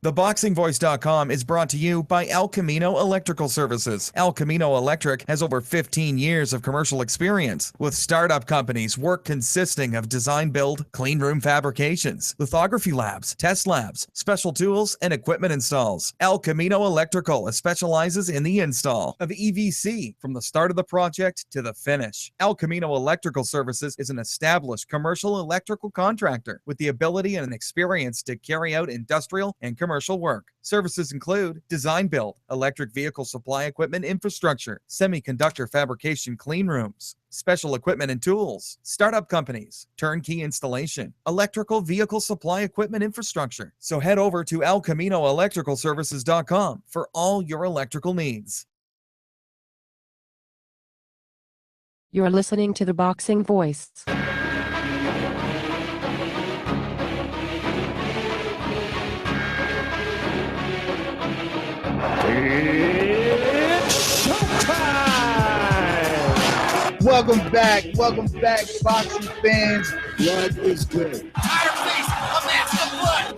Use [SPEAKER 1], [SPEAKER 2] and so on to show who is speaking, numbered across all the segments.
[SPEAKER 1] ThaBoxingVoice.com is brought to you by El Camino Electrical Services. El Camino Electric has over 15 years of commercial experience with startup companies, work consisting of design build, clean room fabrications, lithography labs, test labs, special tools, and equipment installs. El Camino Electrical specializes in the install of EVC from the start of the project to the finish. El Camino Electrical Services is an established commercial electrical contractor with the ability and experience to carry out industrial and commercial work. Services include design build, electric vehicle supply equipment infrastructure, semiconductor fabrication clean rooms, special equipment and tools, startup companies, turnkey installation, electrical vehicle supply equipment infrastructure. So head over to elcaminoelectricalservices.com for all your electrical needs.
[SPEAKER 2] You're listening to The Boxing Voice.
[SPEAKER 3] It's showtime! Welcome back, boxing fans.
[SPEAKER 4] Blood is good.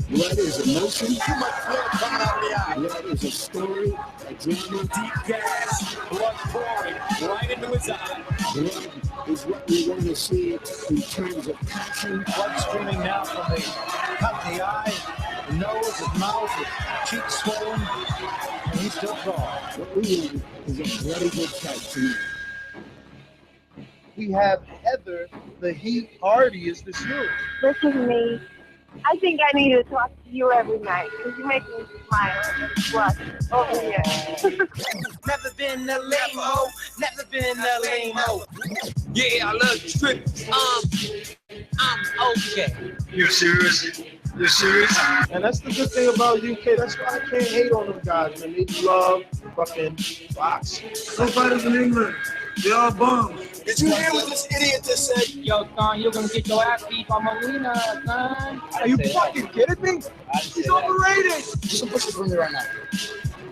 [SPEAKER 4] Blood is emotion.
[SPEAKER 5] Too much blood coming out of the eye.
[SPEAKER 4] Blood is a story, a drama.
[SPEAKER 5] Deep gas, blood pouring right into his eye.
[SPEAKER 4] Blood is what we want to see in terms of passion.
[SPEAKER 5] Blood streaming now from the cut in the eye, the nose, his mouth, his cheeks swollen, and he's still gone.
[SPEAKER 4] What we want is a bloody good fight tonight.
[SPEAKER 3] We have Heather, the Heat Hardy. Is this you?
[SPEAKER 6] This is me. I think I need to talk to you every night because you make me smile and blush over here.
[SPEAKER 7] Never been a lame-o, never been a lame-o. Yeah, I love strip. I'm okay.
[SPEAKER 8] You're serious? You're serious?
[SPEAKER 3] And that's the good thing about UK. That's why I can't hate on them guys, man. They love fucking boxing.
[SPEAKER 8] No fighters in England. They all bums.
[SPEAKER 5] Did you hear what this idiot just said?
[SPEAKER 9] Yo, son, you're gonna get your ass beat by Molina, son.
[SPEAKER 3] Are you fucking kidding me? He's overrated.
[SPEAKER 5] Do some pushes for me right now.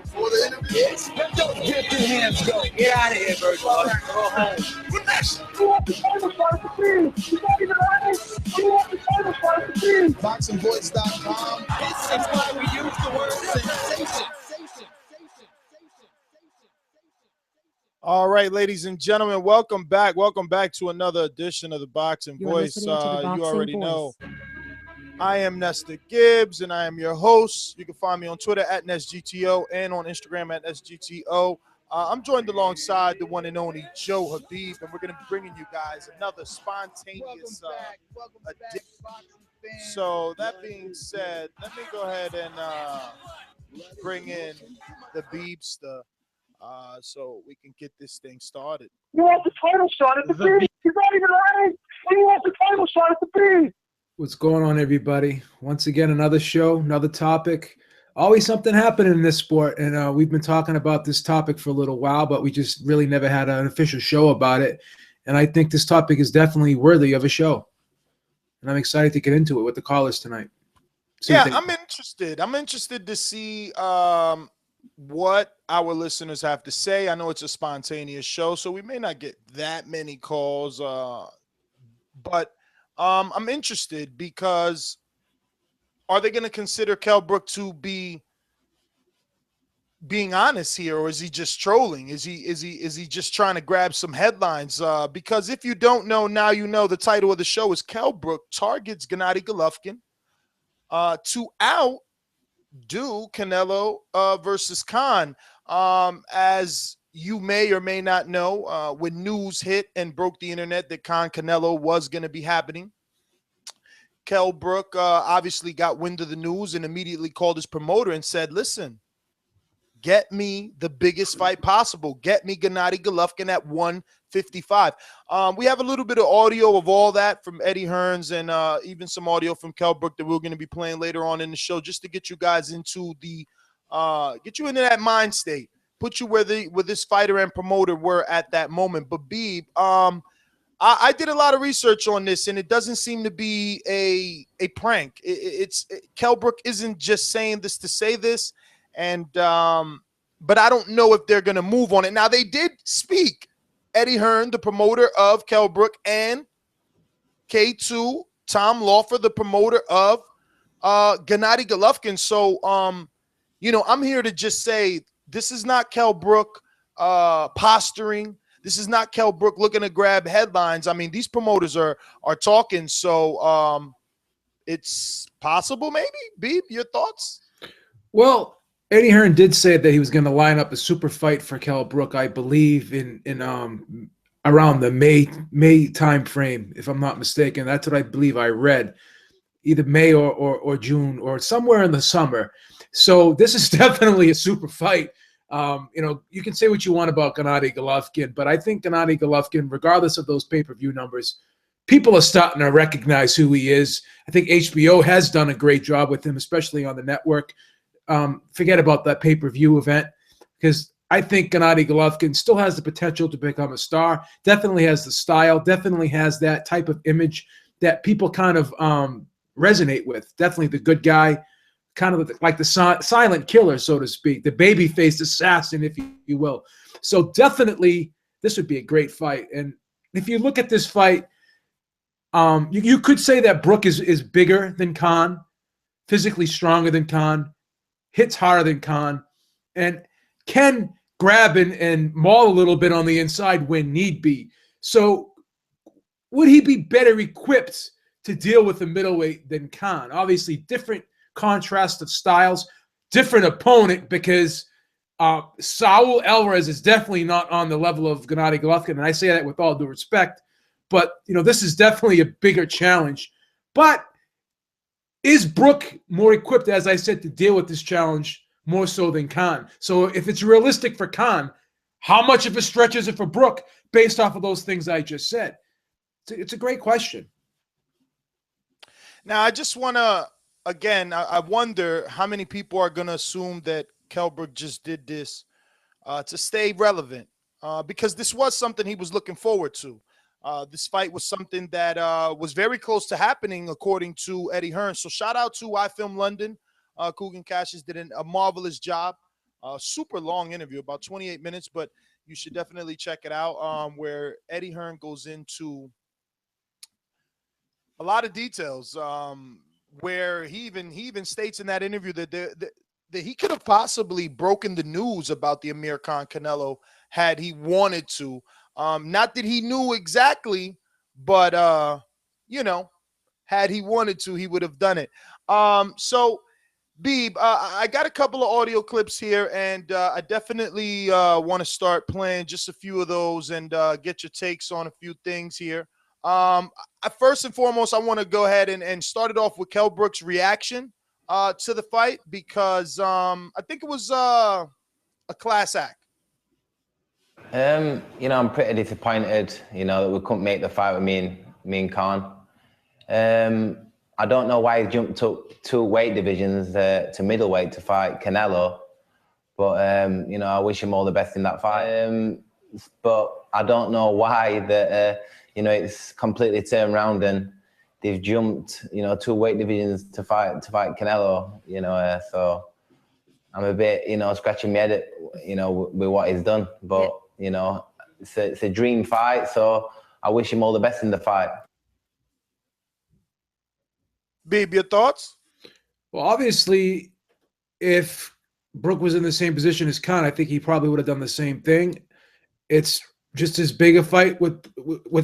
[SPEAKER 5] For the interview? Yes. Don't get your hands go. Get out of here, Bird. Go home. What next?
[SPEAKER 6] You want the table for us to see? You don't even want it? You want the table for us to see?
[SPEAKER 5] BoxingVoice.com. This is why we use the word sensation.
[SPEAKER 3] All right, ladies and gentlemen, welcome back. Welcome back to another edition of the Boxing Voice. You already know I am Nestor Gibbs, and I am your host. You can find me on Twitter at NestGTO and on Instagram at NestGTO. I'm joined alongside the one and only Joe Habib, and we're going to be bringing you guys another spontaneous edition. So that being said, let me go ahead and bring in the Beebster. So we can get this thing started.
[SPEAKER 6] You want the title shot at the beat? He's not even running. You want the title shot at the beat?
[SPEAKER 10] What's going on, everybody? Once again, another show, another topic. Always something happening in this sport, and we've been talking about this topic for a little while, but we just really never had an official show about it. And I think this topic is definitely worthy of a show. And I'm excited to get into it with the callers tonight.
[SPEAKER 3] I'm interested. I'm interested to see what our listeners have to say. I know it's a spontaneous show, so we may not get that many calls, but I'm interested because are they going to consider Kell Brook to be being honest here, or is he just trolling? Is he just trying to grab some headlines? Because if you don't know, now you know. The title of the show is Kell Brook targets Gennady Golovkin to outdo Canelo versus Khan. As you may or may not know, when news hit and broke the internet that Canelo was going to be happening, Kell Brook obviously got wind of the news and immediately called his promoter and said, listen, get me the biggest fight possible. Get me Gennady Golovkin at 155. We have a little bit of audio of all that from Eddie Hearns and even some audio from Kell Brook that we're going to be playing later on in the show, just to get you guys into the get you into that mind state, put you where this fighter and promoter were at that moment. But Beeb, I did a lot of research on this, and it doesn't seem to be a prank. Kell Brook isn't just saying this to say this, and but I don't know if they're going to move on it. Now, they did speak. Eddie Hearn, the promoter of Kell Brook, and K2, Tom Loeffler, the promoter of Gennady Golovkin. So, I'm here to just say this is not Kell Brook posturing. This is not Kell Brook looking to grab headlines. I mean, these promoters are talking. So, it's possible, maybe. Beeb, your thoughts?
[SPEAKER 10] Well, Eddie Hearn did say that he was going to line up a super fight for Kell Brook, I believe, in around the May time frame, if I'm not mistaken. That's what I believe I read, either May or June or somewhere in the summer. So this is definitely a super fight. You can say what you want about Gennady Golovkin, but I think Gennady Golovkin, regardless of those pay-per-view numbers, people are starting to recognize who he is. I think HBO has done a great job with him, especially on the network. Forget about that pay-per-view event, because I think Gennady Golovkin still has the potential to become a star, definitely has the style, definitely has that type of image that people kind of resonate with. Definitely the good guy, kind of like the silent killer, so to speak, the baby-faced assassin, if you will. So definitely this would be a great fight. And if you look at this fight, you could say that Brook is bigger than Khan, physically stronger than Khan, hits harder than Khan, and can grab and maul a little bit on the inside when need be. So would he be better equipped to deal with a middleweight than Khan? Obviously, different contrast of styles, different opponent, because Saul Alvarez is definitely not on the level of Gennady Golovkin, and I say that with all due respect. But, this is definitely a bigger challenge. But is Brook more equipped, as I said, to deal with this challenge more so than Khan? So if it's realistic for Khan, how much of a stretch is it for Brook based off of those things I just said? It's a great question.
[SPEAKER 3] Now, I just want to, again, I wonder how many people are going to assume that Kell Brook just did this to stay relevant, because this was something he was looking forward to. This fight was something that was very close to happening, according to Eddie Hearn. So shout out to iFilm London. Coogan Cassius did a marvelous job. Super long interview, about 28 minutes, but you should definitely check it out, where Eddie Hearn goes into a lot of details, where he even states in that interview that that he could have possibly broken the news about the Amir Khan Canelo had he wanted to. Not that he knew exactly, but, had he wanted to, he would have done it. So, Beeb, I got a couple of audio clips here, and I definitely want to start playing just a few of those and get your takes on a few things here. First and foremost, I want to go ahead and start it off with Kell Brook's reaction to the fight, because I think it was a class act.
[SPEAKER 11] I'm pretty disappointed, that we couldn't make the fight with me and Khan. I don't know why he jumped up 2 weight divisions to middleweight to fight Canelo, but, I wish him all the best in that fight. But I don't know why that, it's completely turned around and they've jumped, 2 weight divisions to fight Canelo, so I'm a bit, scratching my head, with what he's done. But, it's a dream fight, so I wish him all the best in the fight.
[SPEAKER 3] Beeb, your thoughts?
[SPEAKER 10] Well, obviously, if Brook was in the same position as Khan, I think he probably would have done the same thing. It's just as big a fight with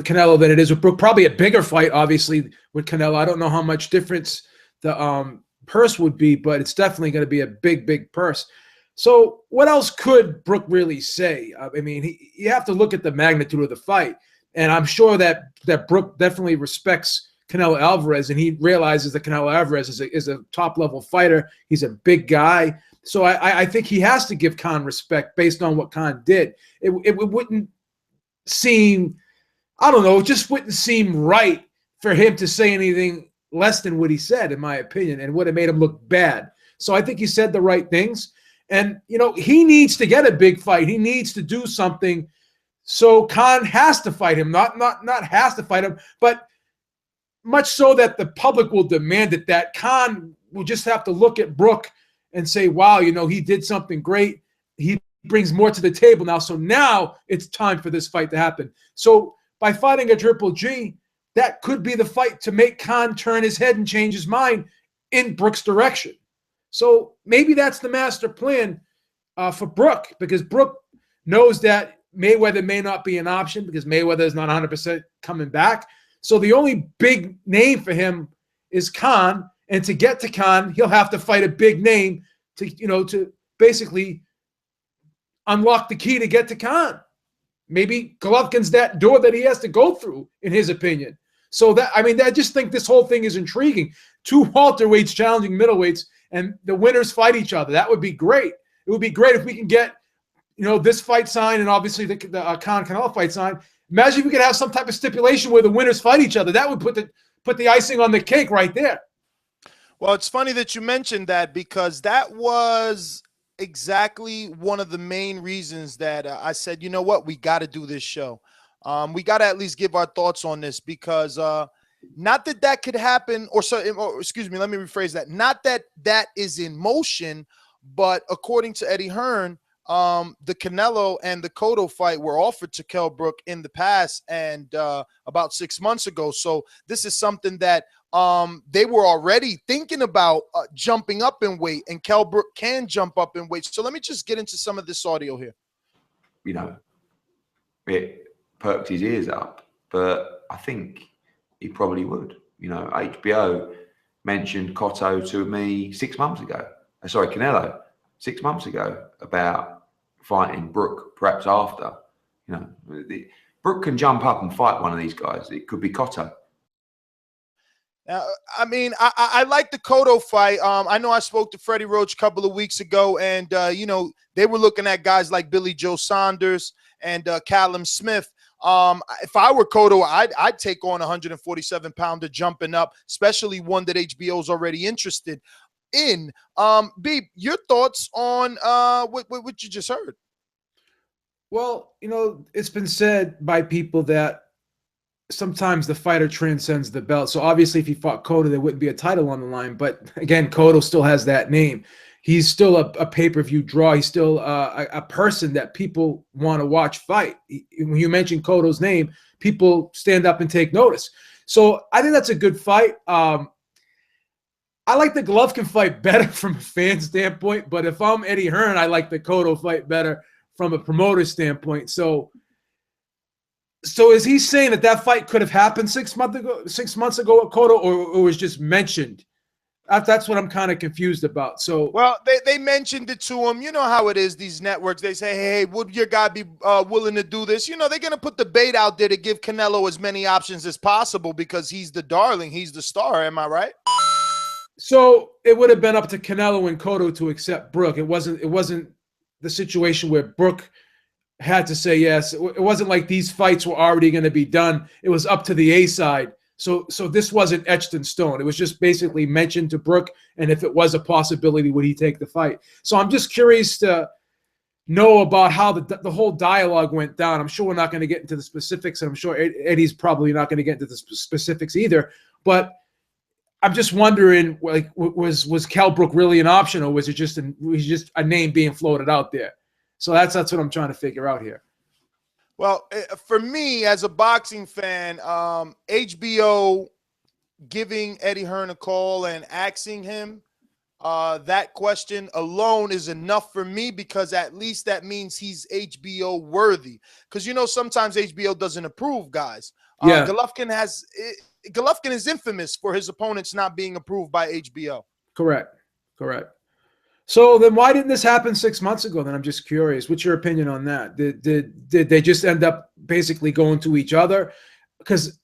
[SPEAKER 10] Canelo than it is with Brook. Probably a bigger fight, obviously, with Canelo. I don't know how much difference the purse would be, but it's definitely going to be a big, big purse. So what else could Brook really say? I mean, you have to look at the magnitude of the fight. And I'm sure that Brook definitely respects Canelo Alvarez, and he realizes that Canelo Alvarez is a top-level fighter. He's a big guy. So I think he has to give Khan respect based on what Khan did. It wouldn't seem, I don't know, it just wouldn't seem right for him to say anything less than what he said, in my opinion, and would have made him look bad. So I think he said the right things. And, he needs to get a big fight. He needs to do something. So Khan has to fight him, not has to fight him, but much so that the public will demand it, that Khan will just have to look at Brook and say, wow, he did something great. He brings more to the table now. So now it's time for this fight to happen. So by fighting a Triple G, that could be the fight to make Khan turn his head and change his mind in Brook's direction. So maybe that's the master plan for Brook, because Brook knows that Mayweather may not be an option because Mayweather is not 100% coming back. So the only big name for him is Khan, and to get to Khan, he'll have to fight a big name to basically unlock the key to get to Khan. Maybe Golovkin's that door that he has to go through, in his opinion. So I just think this whole thing is intriguing. 2 welterweights challenging middleweights, and the winners fight each other. That would be great. It would be great if we can get, this fight signed, and obviously the Khan-Canelo fight signed. Imagine if we could have some type of stipulation where the winners fight each other. That would put the icing on the cake right there.
[SPEAKER 3] Well, it's funny that you mentioned that, because that was exactly one of the main reasons that I said, you know what, we got to do this show. We got to at least give our thoughts on this, because not that could happen, or excuse me, let me rephrase that. Not that is in motion, but according to Eddie Hearn, the Canelo and the Cotto fight were offered to Kell Brook in the past, and about 6 months ago. So this is something that they were already thinking about jumping up in weight, and Kell Brook can jump up in weight. So let me just get into some of this audio here.
[SPEAKER 12] It perked his ears up, but I think he probably would. HBO mentioned Cotto to me 6 months ago. Sorry, Canelo 6 months ago about fighting Brook, perhaps after. Brook can jump up and fight one of these guys. It could be Cotto.
[SPEAKER 3] I like the Cotto fight. I know I spoke to Freddie Roach a couple of weeks ago, and, they were looking at guys like Billy Joe Saunders and Callum Smith. If I were Cotto, I'd take on a 147-pounder jumping up, especially one that HBO is already interested in. B, your thoughts on what you just heard?
[SPEAKER 10] Well, it's been said by people that sometimes the fighter transcends the belt. So obviously if he fought Cotto, there wouldn't be a title on the line. But again, Cotto still has that name. He's still a pay-per-view draw. He's still a person that people want to watch fight. When you mention Cotto's name, people stand up and take notice. So I think that's a good fight. I like the Golovkin fight better from a fan standpoint, but if I'm Eddie Hearn, I like the Cotto fight better from a promoter standpoint. So is he saying that fight could have happened 6 months ago at Cotto, or was just mentioned? That's what I'm kind of confused about. So,
[SPEAKER 3] well, they mentioned it to him. You know how it is, these networks. They say, hey, would your guy be willing to do this? They're going to put the bait out there to give Canelo as many options as possible, because he's the darling. He's the star. Am I right?
[SPEAKER 10] So it would have been up to Canelo and Cotto to accept Brook. It wasn't the situation where Brook had to say yes. It wasn't like these fights were already going to be done. It was up to the A side. So this wasn't etched in stone. It was just basically mentioned to Brook, and if it was a possibility, would he take the fight? So I'm just curious to know about how the whole dialogue went down. I'm sure we're not going to get into the specifics, and I'm sure Eddie's probably not going to get into the specifics either. But I'm just wondering, like, was Kell Brook really an option, or was it just a name being floated out there? So that's what I'm trying to figure out here.
[SPEAKER 3] Well, for me as a boxing fan, HBO giving Eddie Hearn a call and asking him that question alone is enough for me, because at least that means he's HBO worthy. Because sometimes HBO doesn't approve guys.
[SPEAKER 10] Yeah.
[SPEAKER 3] Golovkin is infamous for his opponents not being approved by HBO.
[SPEAKER 10] Correct. So then why didn't this happen 6 months ago? Then I'm just curious. What's your opinion on that? Did they just end up basically going to each other? Because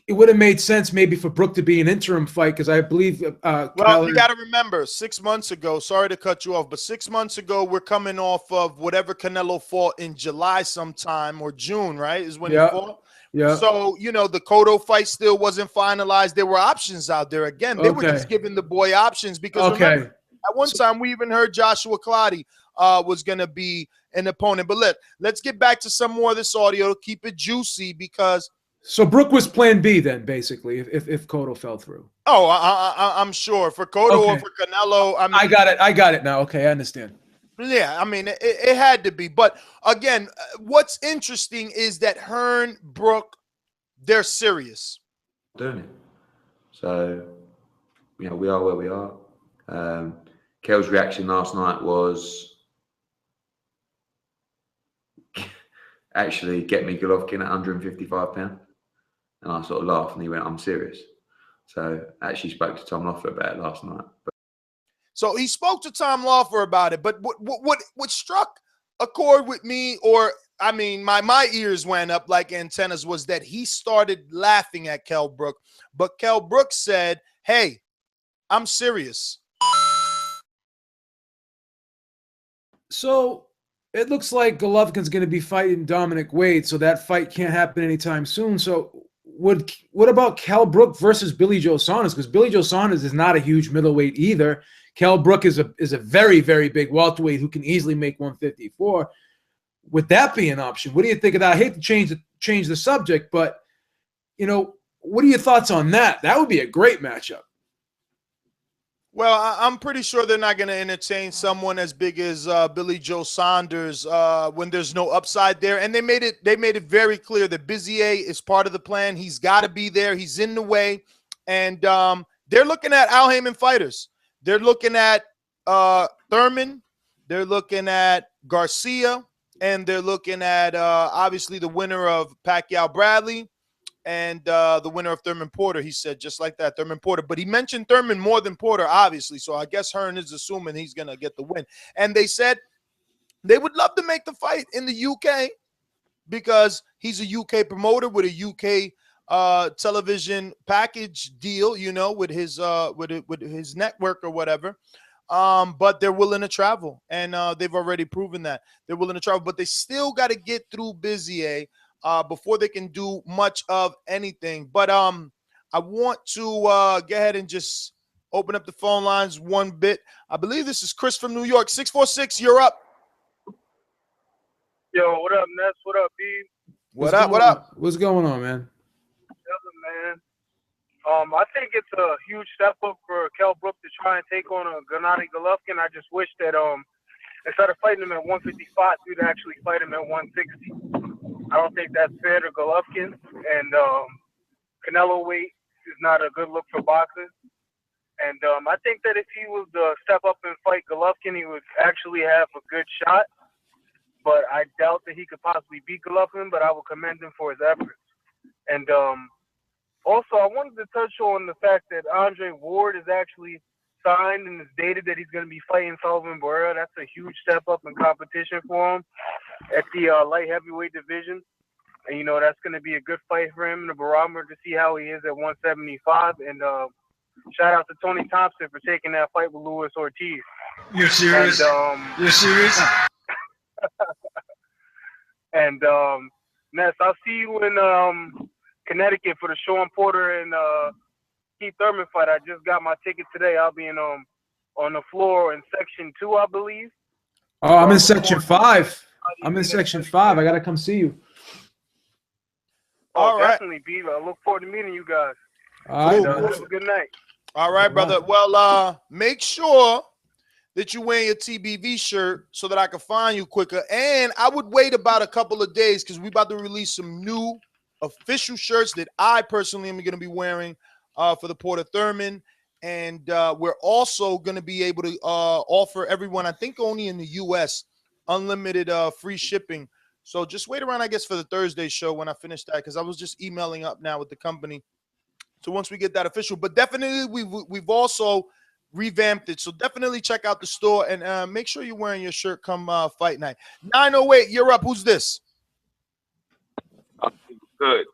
[SPEAKER 10] it would have made sense maybe for Brook to be an interim fight, because I believe you got
[SPEAKER 3] to remember, 6 months ago, sorry to cut you off, but 6 months ago, we're coming off of whatever Canelo fought in July sometime, or June, right, is when he fought?
[SPEAKER 10] Yeah.
[SPEAKER 3] So, the Cotto fight still wasn't finalized. There were options out there. Again, they were just giving the boy options, because remember, at one time, we even heard Joshua Clottey was going to be an opponent. But let's get back to some more of this audio to keep it juicy, because
[SPEAKER 10] So Brook was plan B then, basically, if Cotto fell through.
[SPEAKER 3] Oh, I'm sure. For Cotto or for Canelo.
[SPEAKER 10] I got it now. Okay, I understand.
[SPEAKER 3] Yeah, I mean, it had to be. But again, what's interesting is that Hearn, Brook, they're serious.
[SPEAKER 12] Doing it. So we are where we are. Kell's reaction last night was actually get me Golovkin at 155 pounds. And I sort of laughed, and he went, "I'm serious." So I actually spoke to Tom Loeffler about it last night.
[SPEAKER 3] So he spoke to Tom Loeffler about it. But what struck a chord with me, or I mean, my ears went up like antennas, was that he started laughing at Kell Brook. But Kell Brook said, "Hey, I'm serious."
[SPEAKER 10] So it looks like Golovkin's going to be fighting Dominic Wade, so that fight can't happen anytime soon. So what about Kell Brook versus Billy Joe Saunders? Because Billy Joe Saunders is not a huge middleweight either. Kell Brook is a very, very big welterweight who can easily make 154. Would that be an option? What do you think of that? I hate to change the subject, but what are your thoughts on that? That would be a great matchup.
[SPEAKER 3] Well, I'm pretty sure they're not going to entertain someone as big as Billy Joe Saunders when there's no upside there. And they made it very clear that Bizier is part of the plan. He's got to be there. He's in the way. And they're looking at Al Haymon fighters. They're looking at Thurman. They're looking at Garcia. And they're looking at, obviously, the winner of Pacquiao-Bradley. And the winner of Thurman Porter, he said, just like that, Thurman Porter. But he mentioned Thurman more than Porter, obviously. So I guess Hearn is assuming he's going to get the win. And they said they would love to make the fight in the UK because he's a UK promoter with a UK television package deal, with his network or whatever. But they're willing to travel, and they've already proven that they're willing to travel. But they still got to get through Bizier before they can do much of anything. But I want to go ahead and just open up the phone lines one bit. I believe this is Chris from New York. 646, you're up.
[SPEAKER 13] Yo, what up, Ness? What up, B?
[SPEAKER 3] What up?
[SPEAKER 10] What's going on, man?
[SPEAKER 13] Nothing, man. I think it's a huge step up for Kell Brook to try and take on a Gennady Golovkin. I just wish that instead of fighting him at 155, we'd actually fight him at 160. I don't think that's fair to Golovkin, and Canelo weight is not a good look for boxing. And I think that if he was to step up and fight Golovkin, he would actually have a good shot. But I doubt that he could possibly beat Golovkin, but I will commend him for his efforts. And also, I wanted to touch on the fact that Andre Ward is actually signed and it's dated that he's going to be fighting Sullivan Barrera. That's a huge step up in competition for him at the light heavyweight division. And, that's going to be a good fight for him in the barometer to see how he is at 175. And shout out to Tony Thompson for taking that fight with Luis Ortiz.
[SPEAKER 8] You're serious?
[SPEAKER 13] And,
[SPEAKER 8] You're serious?
[SPEAKER 13] And, Ness, I'll see you in Connecticut for the Sean Porter and Keith Thurman fight. I just got my ticket today. I'll be in on the floor in section 2, I believe.
[SPEAKER 10] Oh, I'm in section 5. I'm in section 5. I gotta come see you.
[SPEAKER 13] All right, definitely, B. I look forward to meeting you guys.
[SPEAKER 10] All right,
[SPEAKER 13] have a good night.
[SPEAKER 3] All right, brother. Well, make sure that you wear your TBV shirt so that I can find you quicker. And I would wait about a couple of days because we're about to release some new official shirts that I personally am going to be wearing for the Porter Thurman. And we're also going to be able to offer everyone, I think only in the U.S., unlimited free shipping. So just wait around, I guess, for the Thursday show when I finish that, because I was just emailing up now with the company. So once we get that official, but definitely we've also revamped it. So definitely check out the store and make sure you're wearing your shirt come fight night. 908, you're up. Who's this?
[SPEAKER 14] Good.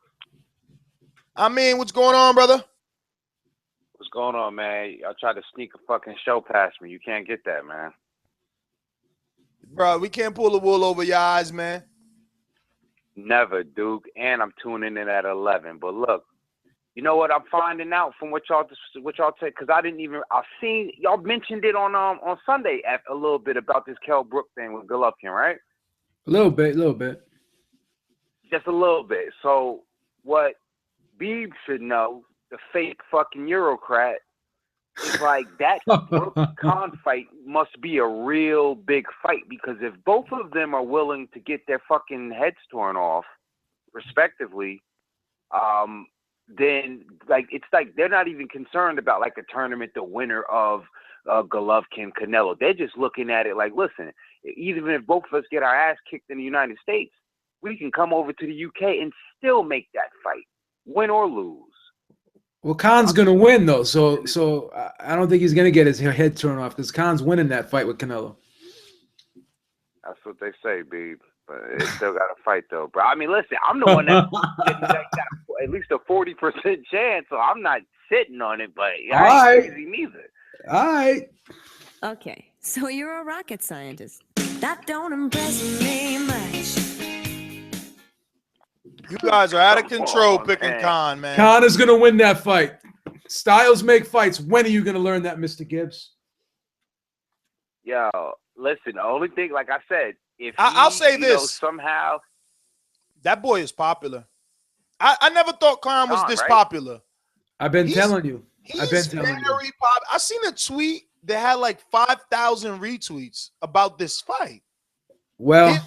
[SPEAKER 3] I mean, what's going on, brother?
[SPEAKER 14] What's going on, man? Y'all tried to sneak a fucking show past me. You can't get that, man.
[SPEAKER 3] Bro, we can't pull the wool over your eyes, man.
[SPEAKER 14] Never, Duke. And I'm tuning in at 11. But look, you know what I'm finding out from what y'all take, because I seen y'all mentioned it on Sunday a little bit about this Kell Brook thing with Golovkin, right?
[SPEAKER 10] A little bit.
[SPEAKER 14] Just a little bit. So what Beeb should know, the fake fucking Eurocrat, is like that Brook Khan fight must be a real big fight, because if both of them are willing to get their fucking heads torn off, respectively, then like it's like they're not even concerned about like the tournament, the winner of Golovkin, Canelo. They're just looking at it like, listen, even if both of us get our ass kicked in the United States, we can come over to the UK and still make that fight, win or lose.
[SPEAKER 10] Well, Khan's going to win, though, so I don't think he's going to get his head turned off because Khan's winning that fight with Canelo.
[SPEAKER 14] That's what they say, babe. But it's still got to fight, though, bro. I mean, listen, I'm the one that got at least a 40% chance, so I'm not sitting on it, but I ain't crazy neither.
[SPEAKER 10] All right.
[SPEAKER 15] Okay, so you're a rocket scientist. That don't impress me much.
[SPEAKER 3] You guys are out of control picking Khan, man.
[SPEAKER 10] Khan is going to win that fight. Styles make fights. When are you going to learn that, Mr. Gibbs?
[SPEAKER 14] Yo, listen, the only thing, like I said, if
[SPEAKER 3] I'll say this.
[SPEAKER 14] Somehow.
[SPEAKER 3] That boy is popular. I never thought Khan was this popular.
[SPEAKER 10] I've been telling you. I've been telling you.
[SPEAKER 3] I seen a tweet that had like 5,000 retweets about this fight.
[SPEAKER 10] Well,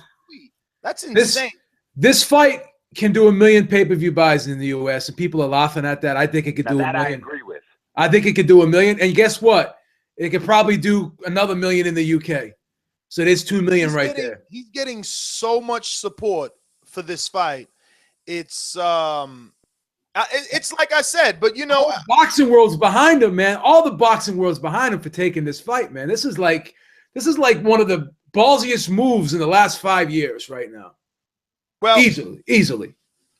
[SPEAKER 3] that's insane.
[SPEAKER 10] This fight can do 1 million pay-per-view buys in the U.S. and people are laughing at that. I think it could do 1 million.
[SPEAKER 14] I agree with.
[SPEAKER 10] I think it could do 1 million. And guess what? It could probably do another 1 million in the UK. So there's 2 million there.
[SPEAKER 3] He's getting so much support for this fight. It's like I said, but you know,
[SPEAKER 10] boxing world's behind him, man. All the boxing world's behind him for taking this fight, man. This is like one of the ballsiest moves in the last 5 years right now.
[SPEAKER 3] Well,
[SPEAKER 10] easily.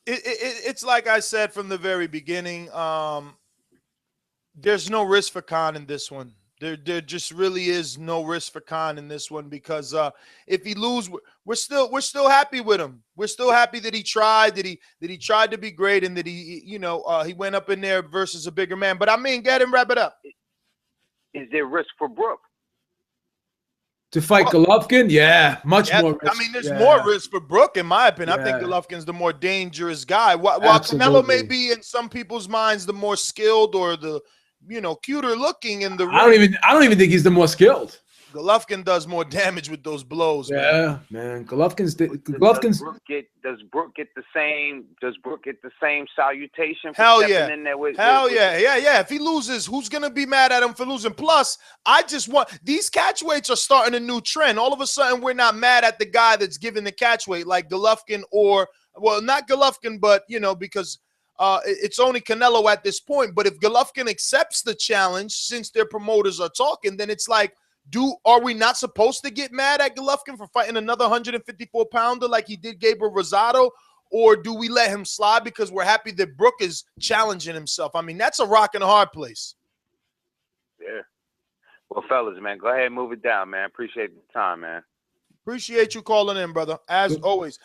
[SPEAKER 3] It's like I said from the very beginning. There's no risk for Khan in this one. There just really is no risk for Khan in this one because if he loses, we're still happy with him. We're still happy that he tried, that he tried to be great, and that he went up in there versus a bigger man. But I mean, get him, wrap it up.
[SPEAKER 14] Is there risk for Brook
[SPEAKER 10] to fight Golovkin? Yeah, much more risk.
[SPEAKER 3] I mean, there's more risk for Brook, in my opinion. I think Golovkin's the more dangerous guy. While Canelo may be in some people's minds the more skilled or the cuter looking in the ring.
[SPEAKER 10] I don't even think he's the more skilled.
[SPEAKER 3] Golovkin does more damage with those blows.
[SPEAKER 10] Yeah, man. Golovkin's.
[SPEAKER 14] Does Brook get the same salutation? For
[SPEAKER 3] Hell
[SPEAKER 14] stepping
[SPEAKER 3] yeah.
[SPEAKER 14] In there with,
[SPEAKER 3] yeah. If he loses, who's gonna be mad at him for losing? Plus, I just want these catchweights are starting a new trend. All of a sudden, we're not mad at the guy that's giving the catchweight like Golovkin not Golovkin, but because. It's only Canelo at this point. But if Golovkin accepts the challenge, since their promoters are talking, then it's like, are we not supposed to get mad at Golovkin for fighting another 154-pounder like he did Gabriel Rosado? Or do we let him slide because we're happy that Brook is challenging himself? I mean, that's a rock and a hard place.
[SPEAKER 14] Yeah. Well, fellas, man, go ahead and move it down, man. Appreciate the time, man.
[SPEAKER 3] Appreciate you calling in, brother, as always.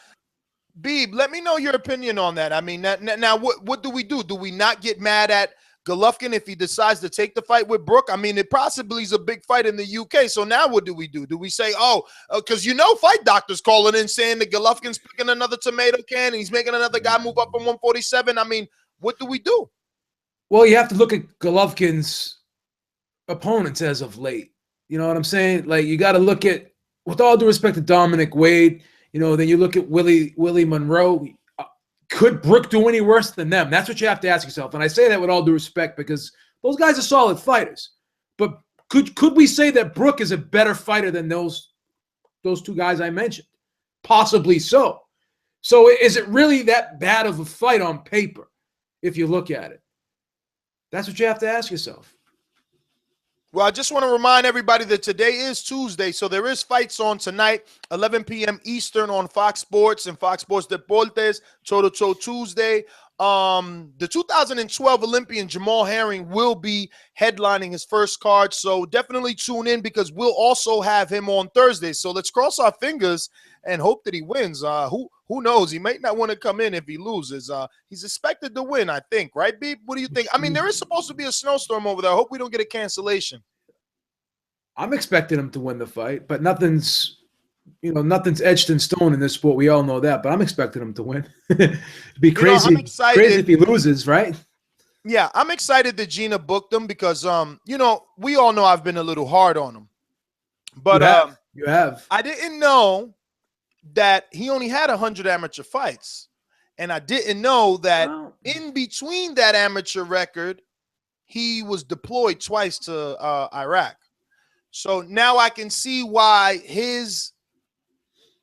[SPEAKER 3] Beeb, let me know your opinion on that. I mean, now what do we do? Do we not get mad at Golovkin if he decides to take the fight with Brook? I mean, it possibly is a big fight in the UK. So now what do we do? Do we say, because fight doctors calling in saying that Golovkin's picking another tomato can and he's making another guy move up from 147? I mean, what do we do?
[SPEAKER 10] Well, you have to look at Golovkin's opponents as of late. You know what I'm saying? Like, you got to look at, with all due respect to Dominic Wade, then you look at Willie Monroe. Could Brook do any worse than them? That's what you have to ask yourself. And I say that with all due respect because those guys are solid fighters. But could we say that Brook is a better fighter than those two guys I mentioned? Possibly so. So is it really that bad of a fight on paper if you look at it? That's what you have to ask yourself.
[SPEAKER 3] Well, I just want to remind everybody that today is Tuesday, so there is fights on tonight, 11 p.m. Eastern on Fox Sports and Fox Sports Deportes, Toe Tuesday. The 2012 Olympian Jamal Herring will be headlining his first card, so definitely tune in because we'll also have him on Thursday. So let's cross our fingers and hope that he wins. Who knows? He might not want to come in if he loses. He's expected to win, I think, right, Beep? What do you think? I mean, there is supposed to be a snowstorm over there. I hope we don't get a cancellation.
[SPEAKER 10] I'm expecting him to win the fight, but nothing's etched in stone in this sport. We all know that, but I'm expecting him to win. It'd be crazy, crazy if he loses, right?
[SPEAKER 3] Yeah, I'm excited that Gina booked him because, we all know I've been a little hard on him. But
[SPEAKER 10] you have.
[SPEAKER 3] I didn't know that he only had 100 amateur fights. And I didn't know that in between that amateur record, he was deployed twice to Iraq. So now I can see why his